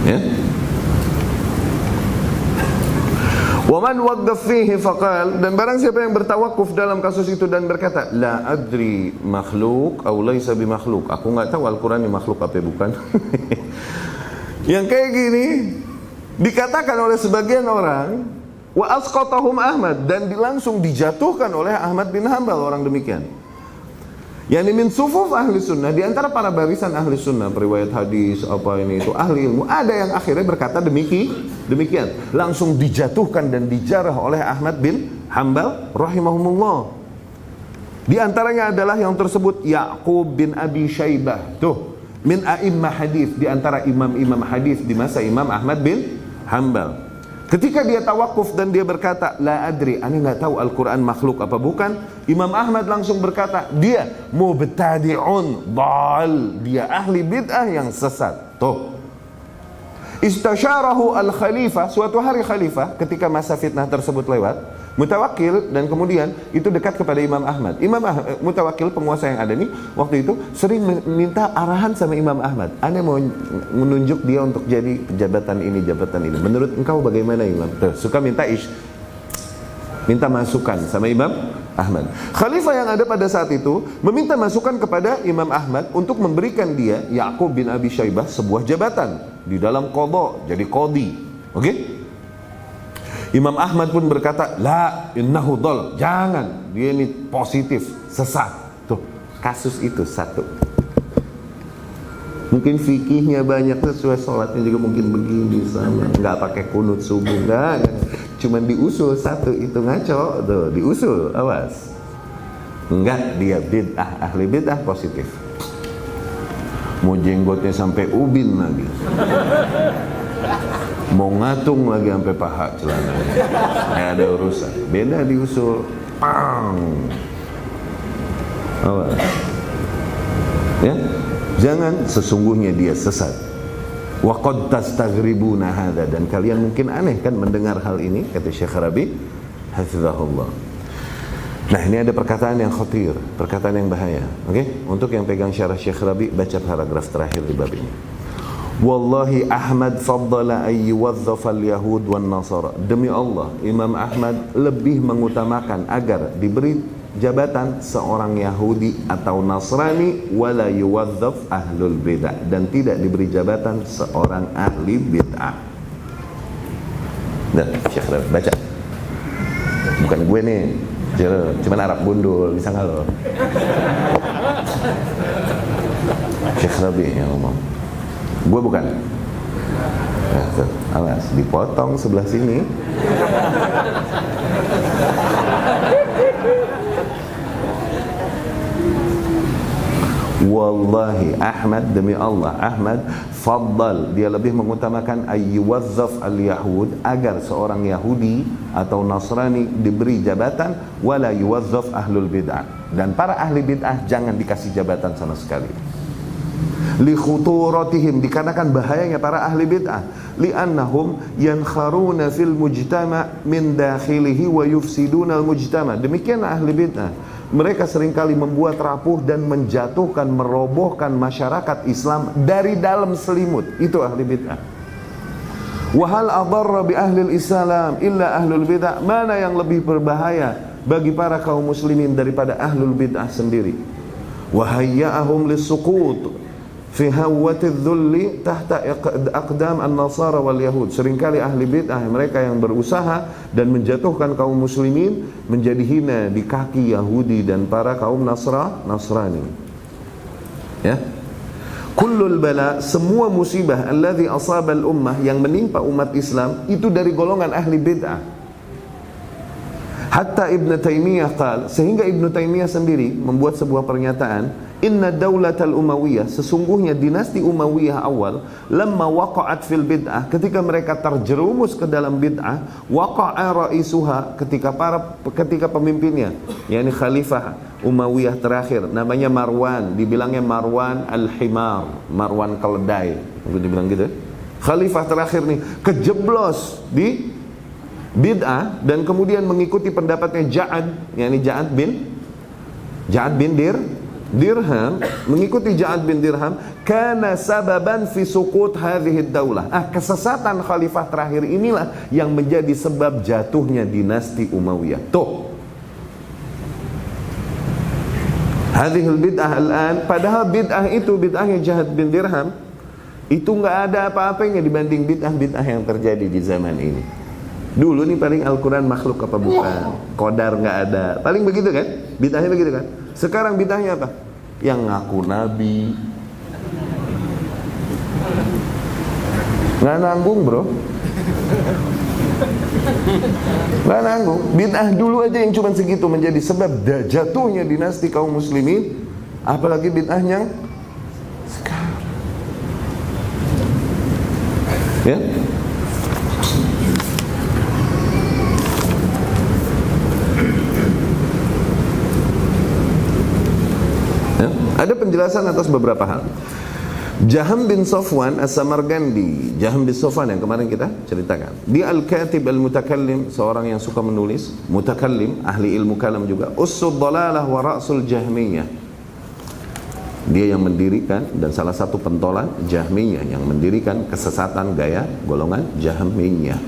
Ya. Waman waqqaf fihi faqal, dan barang siapa yang bertawakuf dalam kasus itu dan berkata, la adri makhluk aw laisa bimakhluk. Aku enggak tahu Al-Qur'an ini makhluk apa bukan. Yang kayak gini dikatakan oleh sebagian orang, wa asqatahum Ahmad, dan langsung dijatuhkan oleh Ahmad bin Hanbal orang demikian. Yani min sufuf ahli sunnah, di antara para barisan ahli sunnah, periwayat hadis apa ini itu ahli ilmu, ada yang akhirnya berkata demikian, langsung dijatuhkan dan dijarah oleh Ahmad bin Hanbal rahimahumullah. Di antaranya adalah yang tersebut Ya'qub bin Abi Syaibah, tuh min a'immah hadis, di antara imam-imam hadis di masa Imam Ahmad bin Hanbal. Ketika dia tawakuf dan dia berkata, la adri, ana enggak tahu Al-Qur'an makhluk apa bukan. Imam Ahmad langsung berkata, dia mubtadi'un dhal, dia ahli bid'ah yang sesat. Tuh. Istasyarahu al-khalifah, suatu hari khalifah ketika masa fitnah tersebut lewat, Mutawakkil, dan kemudian itu dekat kepada Imam Ahmad. Mutawakkil, penguasa yang ada nih waktu itu sering minta arahan sama Imam Ahmad. Anda mau menunjuk dia untuk jadi jabatan ini. Menurut engkau bagaimana Imam? Tuh, suka minta masukan sama Imam Ahmad. Khalifah yang ada pada saat itu meminta masukan kepada Imam Ahmad untuk memberikan dia, Ya'qub bin Abi Syaibah, sebuah jabatan di dalam qadha, jadi qadhi. Oke? Imam Ahmad pun berkata, la innahu dhal, jangan, dia ini positif, sesat. Tuh, kasus itu satu. Mungkin fikihnya banyak, sesuai sholatnya juga mungkin begini sama, nggak pakai kunut subuh, nggak. Cuman diusul satu, itu ngaco, tuh diusul, awas. Enggak, dia bid'ah, ahli bid'ah positif. mau jenggotnya sampai ubin lagi, mau ngatung lagi sampai paha celananya, ada urusan. Beda diusul, pang. Apa? Ya, jangan, sesungguhnya dia sesat. Wa qad tastaghribuna hadza, dan kalian mungkin aneh kan mendengar hal ini, kata Syekh Rabi hafizahullah. Nah, ini ada perkataan yang khatir, perkataan yang bahaya. Oke? Untuk yang pegang syarah Syekh Rabi, baca paragraf terakhir di bab ini. Wallahi Ahmad faddala ay yuwazzaf al-yahud wan nasara. Demi Allah, Imam Ahmad lebih mengutamakan agar diberi jabatan seorang Yahudi atau Nasrani, wala yuwazzaf ahlul bid'ah, dan tidak diberi jabatan seorang ahli bid'ah. Nah, Syekh Rabi baca. Bukan gue nih, cuman Arab gundul, bisa nggak lo? Syekh Rabi yang ngomong, gue bukan. Nah, alas, dipotong sebelah sini. Wallahi Ahmad, demi Allah Ahmad faddal, dia lebih mengutamakan ayyuwazzaf al-yahud, agar seorang Yahudi atau Nasrani diberi jabatan, wala yuwazzaf ahlul bid'ah, dan para ahli bid'ah jangan dikasih jabatan sama sekali. Li khuturatihim, dikarenakan bahayanya para ahli bid'ah, li'annahum yankharuna fil mujtama' min dakhilihi wa yufsiduna al-mujtama'. Demikian ahli bid'ah, mereka seringkali membuat rapuh dan menjatuhkan, merobohkan masyarakat Islam dari dalam selimut. Itu ahli bid'ah. Wa hal adarra bi ahli al-islam illa ahlul bid'ah, mana yang lebih berbahaya bagi para kaum muslimin daripada ahlul bid'ah sendiri. Wa hayya'ahum lis-suqut fi hawwati dhulli tahta aqdam an-nasara wal yahud. Seringkali ahli bid'ah, mereka yang berusaha dan menjatuhkan kaum muslimin menjadi hina di kaki Yahudi dan para kaum Nasrani. Ya. Kullul bala, semua musibah alladhi asaba al-ummah, yang menimpa umat Islam, itu dari golongan ahli bid'ah. Hatta Ibn Taymiyah qal, sehingga Ibn Taymiyah sendiri membuat sebuah pernyataan, inna daulatal Umayyah, sesungguhnya dinasti Umayyah awal, lamma waqa'at fil bid'ah, ketika mereka terjerumus ke dalam bid'ah, waqa'a raisuha, ketika pemimpinnya, yakni khalifah Umayyah terakhir, namanya Marwan, dibilangnya Marwan al-Himar, Marwan keledai, dibilang gitu. Khalifah terakhir nih kejeblos di bid'ah dan kemudian mengikuti pendapatnya Ja'ad, yakni Ja'ad bin Dirham, mengikuti Ja'ad bin Dirham, kana sababan fi suqut hadhihi daulah. Kesesatan khalifah terakhir inilah yang menjadi sebab jatuhnya dinasti Umayyah. Tuh. Hadhil bid'ah al-an, padahal bid'ah itu, bid'ahnya Ja'ad bin Dirham itu enggak ada apa-apanya dibanding bid'ah-bid'ah yang terjadi di zaman ini. Dulu nih paling Al-Quran makhluk apa bukan, Qadar nggak ada, paling begitu kan, bid'ahnya begitu kan. Sekarang bid'ahnya apa? Yang ngaku nabi, nggak nanggung bro, nggak nanggung. Bid'ah dulu aja yang cuma segitu menjadi sebab jatuhnya dinasti kaum muslimin, apalagi bid'ahnya sekarang. Ya. Ada penjelasan atas beberapa hal. Jaham bin Safwan As-Samarqandi, Jaham bin Safwan yang kemarin kita ceritakan, dia Al-Katib Al-Mutakallim, seorang yang suka menulis, mutakallim, ahli ilmu kalam juga, Ussud Dalalah wa Ra'sul Jahmiyah. Dia yang mendirikan dan salah satu pentolan Jahmiyah, yang mendirikan kesesatan gaya golongan Jahmiyah.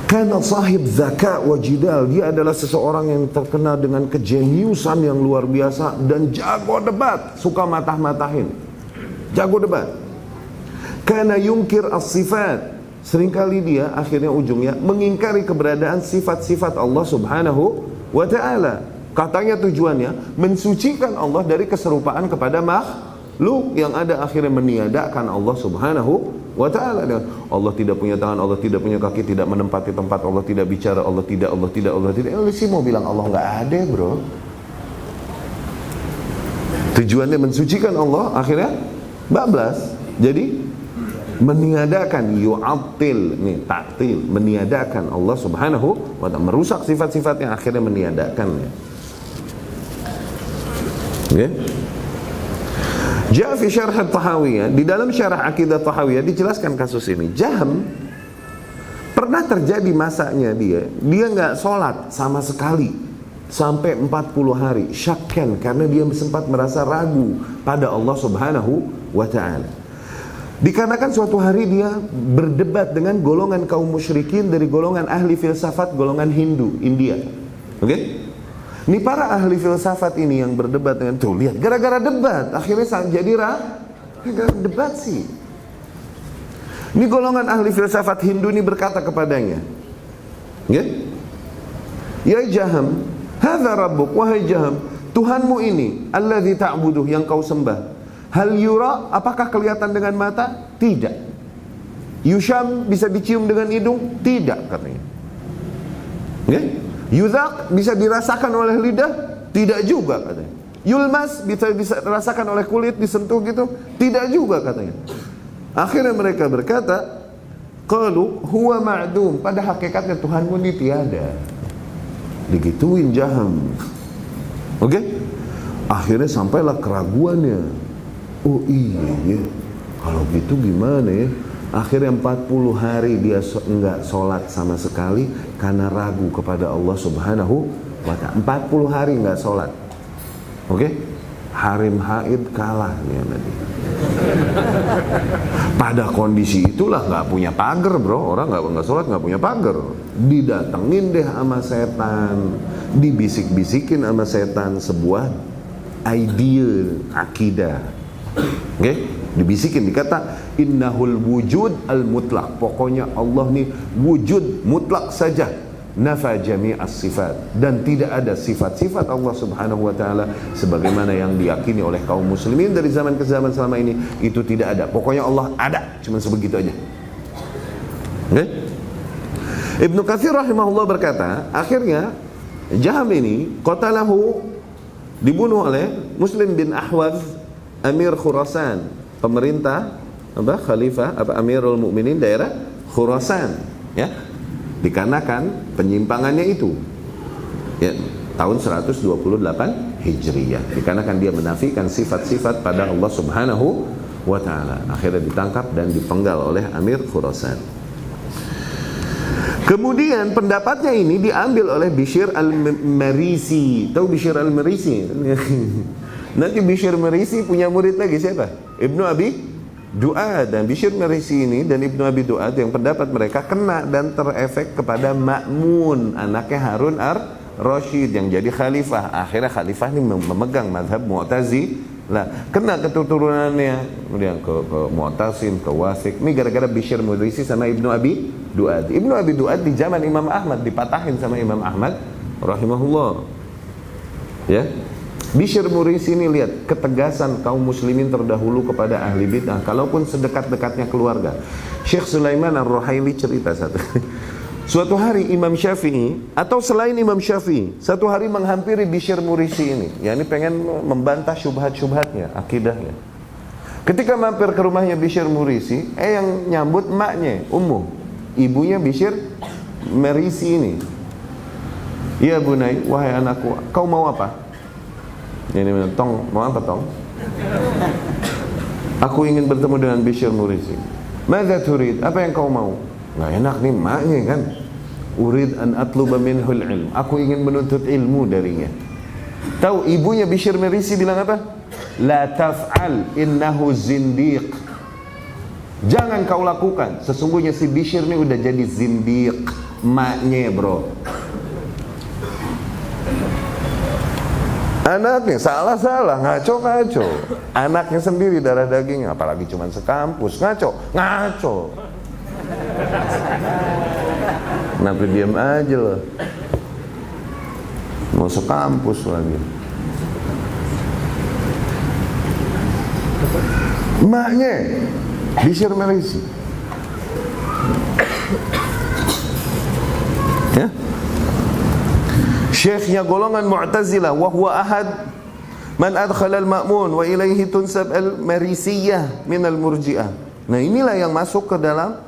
Kana sahib zaka wa jidal, dia adalah seseorang yang terkenal dengan kejeniusan yang luar biasa dan jago debat, suka matah-matahin, jago debat. Kana yungkir as-sifat, seringkali dia akhirnya ujungnya mengingkari keberadaan sifat-sifat Allah subhanahu wa ta'ala. Katanya tujuannya mensucikan Allah dari keserupaan kepada makhluk, yang ada akhirnya meniadakan Allah subhanahu wa ta'ala. Allah tidak punya tangan, Allah tidak punya kaki, tidak menempati tempat, Allah tidak bicara, Allah tidak. Lu sih mau bilang Allah nggak ada bro. Tujuannya mensucikan Allah, akhirnya bablas. Jadi meniadakan, yu'attil, nih ta'til, meniadakan Allah Subhanahu wa ta'ala, merusak sifat-sifat yang akhirnya meniadakannya. Okay? Ja'a fi syarh Tahawiyah, di dalam syarah akidah Tahawiyah dijelaskan kasus ini. Jahm pernah terjadi masanya dia nggak sholat sama sekali sampai 40 hari, syakkan, karena dia sempat merasa ragu pada Allah Subhanahu wa ta'ala. Dikarenakan suatu hari dia berdebat dengan golongan kaum musyrikin dari golongan ahli filsafat, golongan Hindu, India. Oke? Ini para ahli filsafat ini yang berdebat dengan, tuh lihat, gara-gara debat akhirnya jadi debat sih. Ini golongan ahli filsafat Hindu ini berkata kepadanya, ya Jahm, hadza rabbuk, wahai Jahm, Tuhanmu ini, alladzi ta'buduh, yang kau sembah. Hal yura, apakah kelihatan dengan mata? Tidak. Yusham, bisa dicium dengan hidung? Tidak, katanya. Yudhaq, bisa dirasakan oleh lidah? Tidak juga, katanya. Yulmas, bisa dirasakan oleh kulit, disentuh gitu? Tidak juga, katanya. Akhirnya mereka berkata, qalu huwa ma'dum, pada hakikatnya Tuhanmu ini tiada. Digituin Jahm. Oke? Akhirnya sampailah keraguannya. Oh iya, kalau gitu gimana ya? Akhirnya 40 hari dia enggak sholat sama sekali karena ragu kepada Allah Subhanahu wa ta'ala. 40 hari enggak sholat. Oke? Harim haid kalah nih tadi. Pada kondisi itulah nggak punya pagar, bro. Orang nggak sholat nggak punya pagar. Didatengin deh sama setan, dibisik-bisikin sama setan sebuah ide akidah. Oke, dibisikin, dikata innahul wujud al mutlak, pokoknya Allah nih wujud mutlak saja, nafa jami'as sifat, dan tidak ada sifat-sifat Allah Subhanahu wa ta'ala sebagaimana yang diyakini oleh kaum muslimin dari zaman ke zaman selama ini. Itu tidak ada, pokoknya Allah ada, cuma sebegitu aja. Oke? Ibnu Katsir rahimahullah berkata, akhirnya Jahm ini qatalahu, dibunuh oleh Muslim bin Ahwaz, Amir Khurasan, pemerintah khalifah Amirul Mukminin daerah Khurasan, ya. Dikarenakan penyimpangannya itu, ya, tahun 128 Hijriyah. Dikarenakan dia menafikan sifat-sifat pada Allah Subhanahu wa ta'ala. Akhirnya ditangkap dan dipenggal oleh Amir Khurasan. Kemudian pendapatnya ini diambil oleh Bishr al-Marisi. Tahu Bishr al-Marisi? Nanti Bishr Marisi punya murid lagi siapa? Ibnu Abi Du'ad. Dan Bishr Marisi ini dan Ibnu Abi Du'ad yang pendapat mereka kena dan terefek kepada Ma'mun, anaknya Harun ar-Rasyid yang jadi khalifah. Akhirnya khalifah ini memegang mazhab Mu'tazilah. Kena keturunannya, kemudian ke Mu'tasim, ke Wasik. Ini gara-gara Bishr Marisi sama Ibnu Abi Du'ad. Ibnu Abi Du'ad di zaman Imam Ahmad dipatahin sama Imam Ahmad rahimahullah. Ya. Bishr Murisi ini lihat ketegasan kaum muslimin terdahulu kepada ahli bid'ah, kalaupun sedekat-dekatnya keluarga. Syekh Sulaiman Ar-Ruhaili cerita suatu hari Imam Syafi'i atau selain Imam Syafi'i satu hari menghampiri Bishr Murisi ini, yakni pengen membantah syubhat-syubhatnya, akidahnya. Ketika mampir ke rumahnya Bishr Murisi, yang nyambut emaknya, Ummu, ibunya Bishr Murisi ini. Ya bunai, wahai anakku, kau mau apa? Ini tong, mau apa tong? Aku ingin bertemu dengan Bishr Murisi. Madza turid? Apa yang kau mau? Nggak enak nih maknya kan. Urid an atluba minhul ilm. Aku ingin menuntut ilmu darinya. Tahu ibunya Bishr Murisi bilang apa? La taf'al innahu zindiq. Jangan kau lakukan. Sesungguhnya si Bishr ini udah jadi zindiq. Maknya bro. Anaknya salah-salah, ngaco-ngaco. Anaknya sendiri darah dagingnya, apalagi cuma sekampus, ngaco. Kenapa diam aja loh? Mau sekampus lagi. Emaknya Bishr Murisi. Ya? Syekhnya golongan Mu'tazilah, wa huwa ahad Man adkhala al-ma'mun wa ilaihi tunsab al-marisiyah min al-murji'ah. Nah, inilah yang masuk ke dalam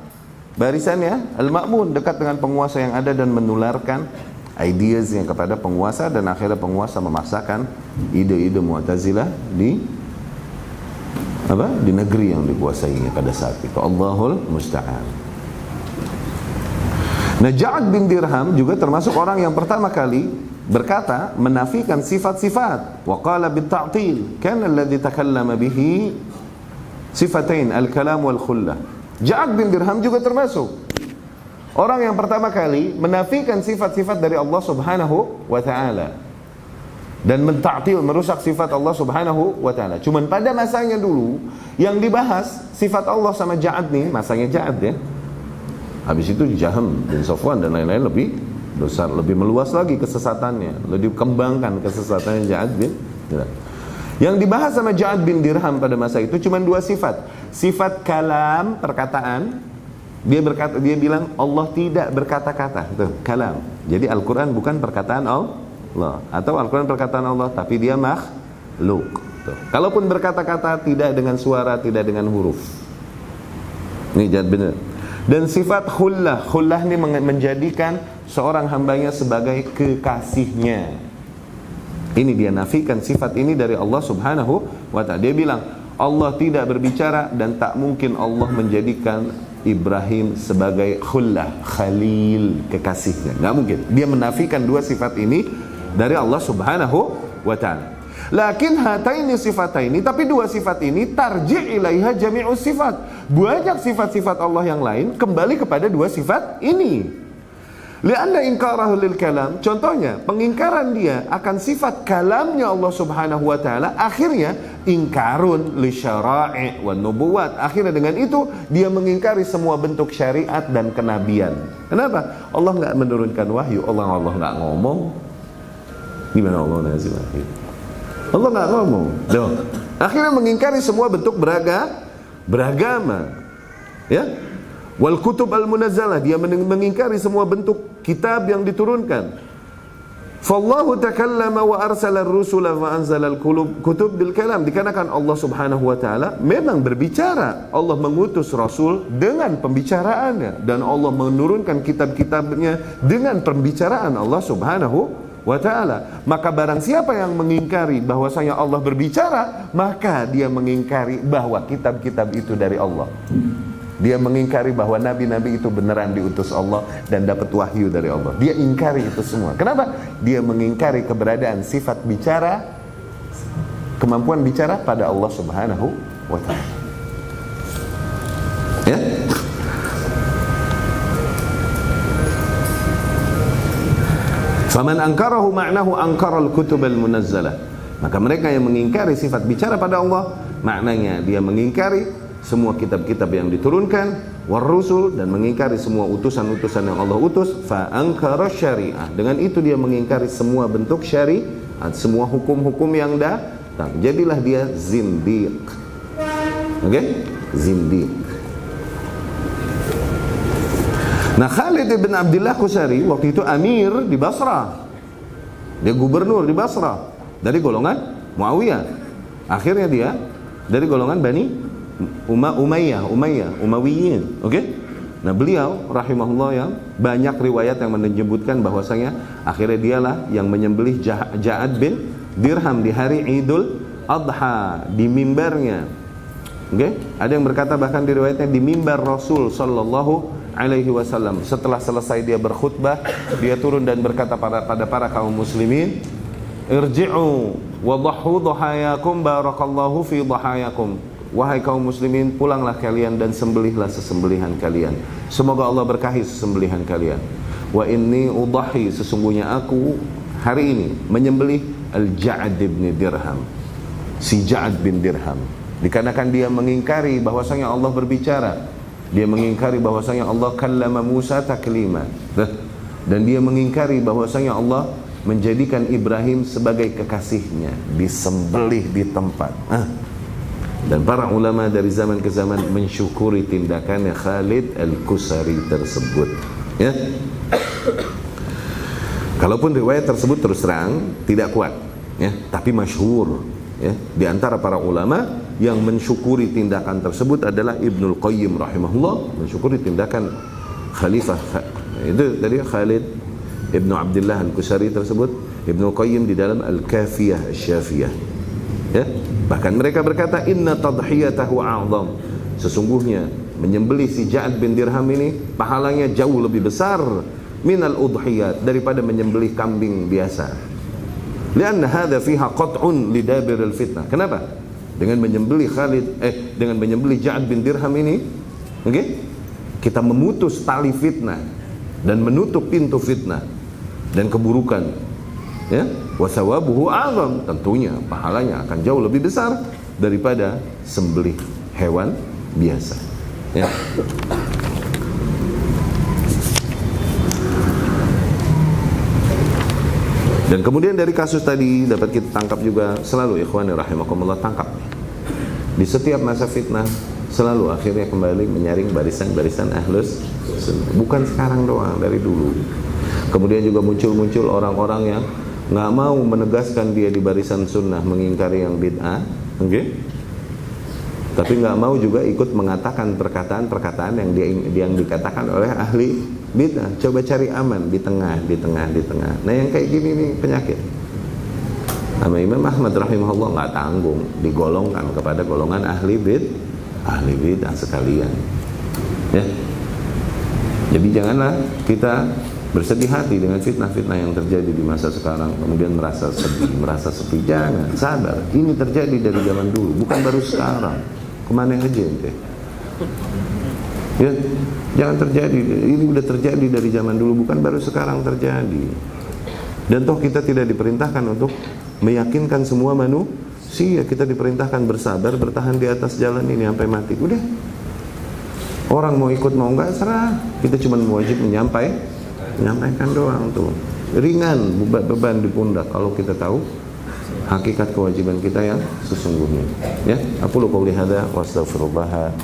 barisannya al-ma'mun, dekat dengan penguasa yang ada dan menularkan ideasnya kepada penguasa, dan akhirnya penguasa memaksakan ide-ide Mu'tazilah di negeri yang dikuasainya pada saat itu. Allahul musta'an. Nah, Ja'ad bin Dirham juga termasuk orang yang pertama kali berkata, menafikan sifat-sifat. Wa qala bit-ta'til kana alladhi takallama bihi sifatain al-kalam wal khullah. Ja'ad bin Dirham juga termasuk orang yang pertama kali menafikan sifat-sifat dari Allah Subhanahu wa taala dan menta'til, merusak sifat Allah Subhanahu wa taala. Cuman pada masanya dulu yang dibahas sifat Allah sama Ja'ad nih, masanya Ja'ad ya. Habis itu Jahm bin Safwan dan lain-lain lebih besar, lebih meluas lagi kesesatannya, lebih dikembangkan kesesatannya Ja'ad bin Dirham. Yang dibahas sama Ja'ad bin Dirham pada masa itu cuma dua sifat. Sifat kalam, perkataan. Dia bilang Allah tidak berkata-kata. Itu kalam. Jadi Al-Quran bukan perkataan Allah, atau Al-Quran perkataan Allah tapi dia makhluk. Tuh. Kalaupun berkata-kata tidak dengan suara, tidak dengan huruf. Ini Ja'ad bin Dirham. Dan sifat khullah, khullah ini menjadikan seorang hambanya sebagai kekasihnya. Ini dia nafikan sifat ini dari Allah Subhanahu wa ta'ala. Dia bilang Allah tidak berbicara dan tak mungkin Allah menjadikan Ibrahim sebagai khullah, khalil, kekasihnya. Nggak mungkin. Dia menafikan dua sifat ini dari Allah Subhanahu wa ta'ala. Lakin hataini sifataini, tapi dua sifat ini tarji' ilaiha jami'us sifat. Banyak sifat-sifat Allah yang lain kembali kepada dua sifat ini. Lianna inkarahu lil kalam, contohnya pengingkaran dia akan sifat kalamnya Allah Subhanahu wa taala, akhirnya ingkarun li syara'i wan nubuwat. Akhirnya dengan itu dia mengingkari semua bentuk syariat dan kenabian. Kenapa? Allah enggak menurunkan wahyu, Allah enggak ngomong. Gimana Allah ngasih wahyu? Allah enggak ngomong. Loh. Akhirnya mengingkari semua bentuk beragama. Ya? Wal kutub al-munazzalah, dia mengingkari semua bentuk kitab yang diturunkan. Fallahu takallama wa arsala ar-rusula wa anzala al-kutub bil kalam. Dikarenakan Allah Subhanahu wa taala memang berbicara. Allah mengutus rasul dengan pembicaraannya dan Allah menurunkan kitab-kitabnya dengan pembicaraan Allah Subhanahu wa ta'ala. Maka barang siapa yang mengingkari bahwasanya Allah berbicara, maka dia mengingkari bahwa kitab-kitab itu dari Allah. Dia mengingkari bahwa nabi-nabi itu beneran diutus Allah dan dapat wahyu dari Allah. Dia ingkari itu semua. Kenapa? Dia mengingkari keberadaan sifat bicara, kemampuan bicara pada Allah Subhanahu wa ta'ala. Ya? Faman angkarahu ma'nahu angkaral kutubal munazzalah. Maka mereka yang mengingkari sifat bicara pada Allah, maknanya dia mengingkari semua kitab-kitab yang diturunkan, warusul, dan mengingkari semua utusan-utusan yang Allah utus. Fa angkara syariah, dengan itu dia mengingkari semua bentuk syariat, semua hukum-hukum yang datang. Jadilah dia zindiq. Oke? Zindiq. Nah, Khalid bin Abdullah Qusari waktu itu amir di Basrah. Dia gubernur di Basrah dari golongan Muawiyah. Akhirnya dia dari golongan Bani Umawiyin. Oke? Nah, beliau rahimahullah yang banyak riwayat yang menyebutkan bahwasanya akhirnya dialah yang menyembelih Ja'ad bin Dirham di hari Idul Adha di mimbarnya. Oke? Ada yang berkata bahkan di riwayatnya di mimbar Rasul sallallahu alaihi wasallam. Setelah selesai dia berkhutbah, dia turun dan berkata pada para kaum muslimin, irji'u wa dhahu dhahayakum barakallahu fi dhahayakum. Wahai kaum muslimin, pulanglah kalian dan sembelihlah sesembelihan kalian. Semoga Allah berkahi sesembelihan kalian. Wa inni udhahi, sesungguhnya aku hari ini menyembelih Al-Ja'ad bin Dirham. Si Ja'ad bin Dirham. Dikarenakan dia mengingkari bahwasanya Allah berbicara. Dia mengingkari bahwasanya Allah kallama Musa taklima. Dan dia mengingkari bahwasanya Allah menjadikan Ibrahim sebagai kekasihnya, disembelih di tempat. Dan para ulama dari zaman ke zaman mensyukuri tindakannya Khalid Al-Qusari tersebut. Ya. Kalaupun riwayat tersebut terus terang tidak kuat, ya, tapi masyhur. ya. Di antara para ulama yang mensyukuri tindakan tersebut adalah Ibnul Qayyim rahimahullah, mensyukuri tindakan Khalifah itu tadi Khalid Ibnu Abdullah Al-Qusari tersebut. Ibnul Qayyim di dalam Al-Kafiyah Asy-Syafiyah, ya. Bahkan mereka berkata inna tadhiyatahu a'zam, sesungguhnya menyembelih si Ja'ad bin Dirham ini pahalanya jauh lebih besar minal udhiyat, daripada menyembelih kambing biasa. Lianna hadza fiha qat'un lidabiril fitnah. Kenapa? Dengan menyembelih dengan menyembelih Ja'ad bin Dirham ini, oke, kita memutus tali fitnah dan menutup pintu fitnah dan keburukan, ya. Wa thawabuhu a'zam, tentunya pahalanya akan jauh lebih besar daripada sembelih hewan biasa, ya. Dan kemudian dari kasus tadi dapat kita tangkap juga, selalu ikhwani rahimakumullah, tangkap di setiap masa fitnah selalu akhirnya kembali menyaring barisan-barisan ahlus sunnah. Bukan sekarang doang, dari dulu. Kemudian juga muncul orang-orang yang nggak mau menegaskan dia di barisan sunnah, mengingkari yang bid'ah, oke? Tapi nggak mau juga ikut mengatakan perkataan-perkataan yang dikatakan oleh ahli bid'ah. Coba cari aman di tengah. Nah yang kayak gini nih penyakit. Nama Imam Ahmad rahimahullah nggak tanggung digolongkan kepada golongan ahli bid'ah sekalian, ya. Jadi janganlah kita bersedih hati dengan fitnah-fitnah yang terjadi di masa sekarang, kemudian merasa sedih, merasa sepi. Jangan, sadar ini terjadi dari zaman dulu, bukan baru sekarang. Kemana aja ente? Ya, jangan terjadi. Ini udah terjadi dari zaman dulu, bukan baru sekarang terjadi. Dan toh kita tidak diperintahkan untuk meyakinkan semua manusia. Kita diperintahkan bersabar, bertahan di atas jalan ini sampai mati. Udah. Orang mau ikut mau enggak serah. Kita cuma wajib menyampaikan doang tuh. Ringan beban di pundak kalau kita tahu hakikat kewajiban kita yang sesungguhnya, ya. Aku qouli hadza wa astaghfirullah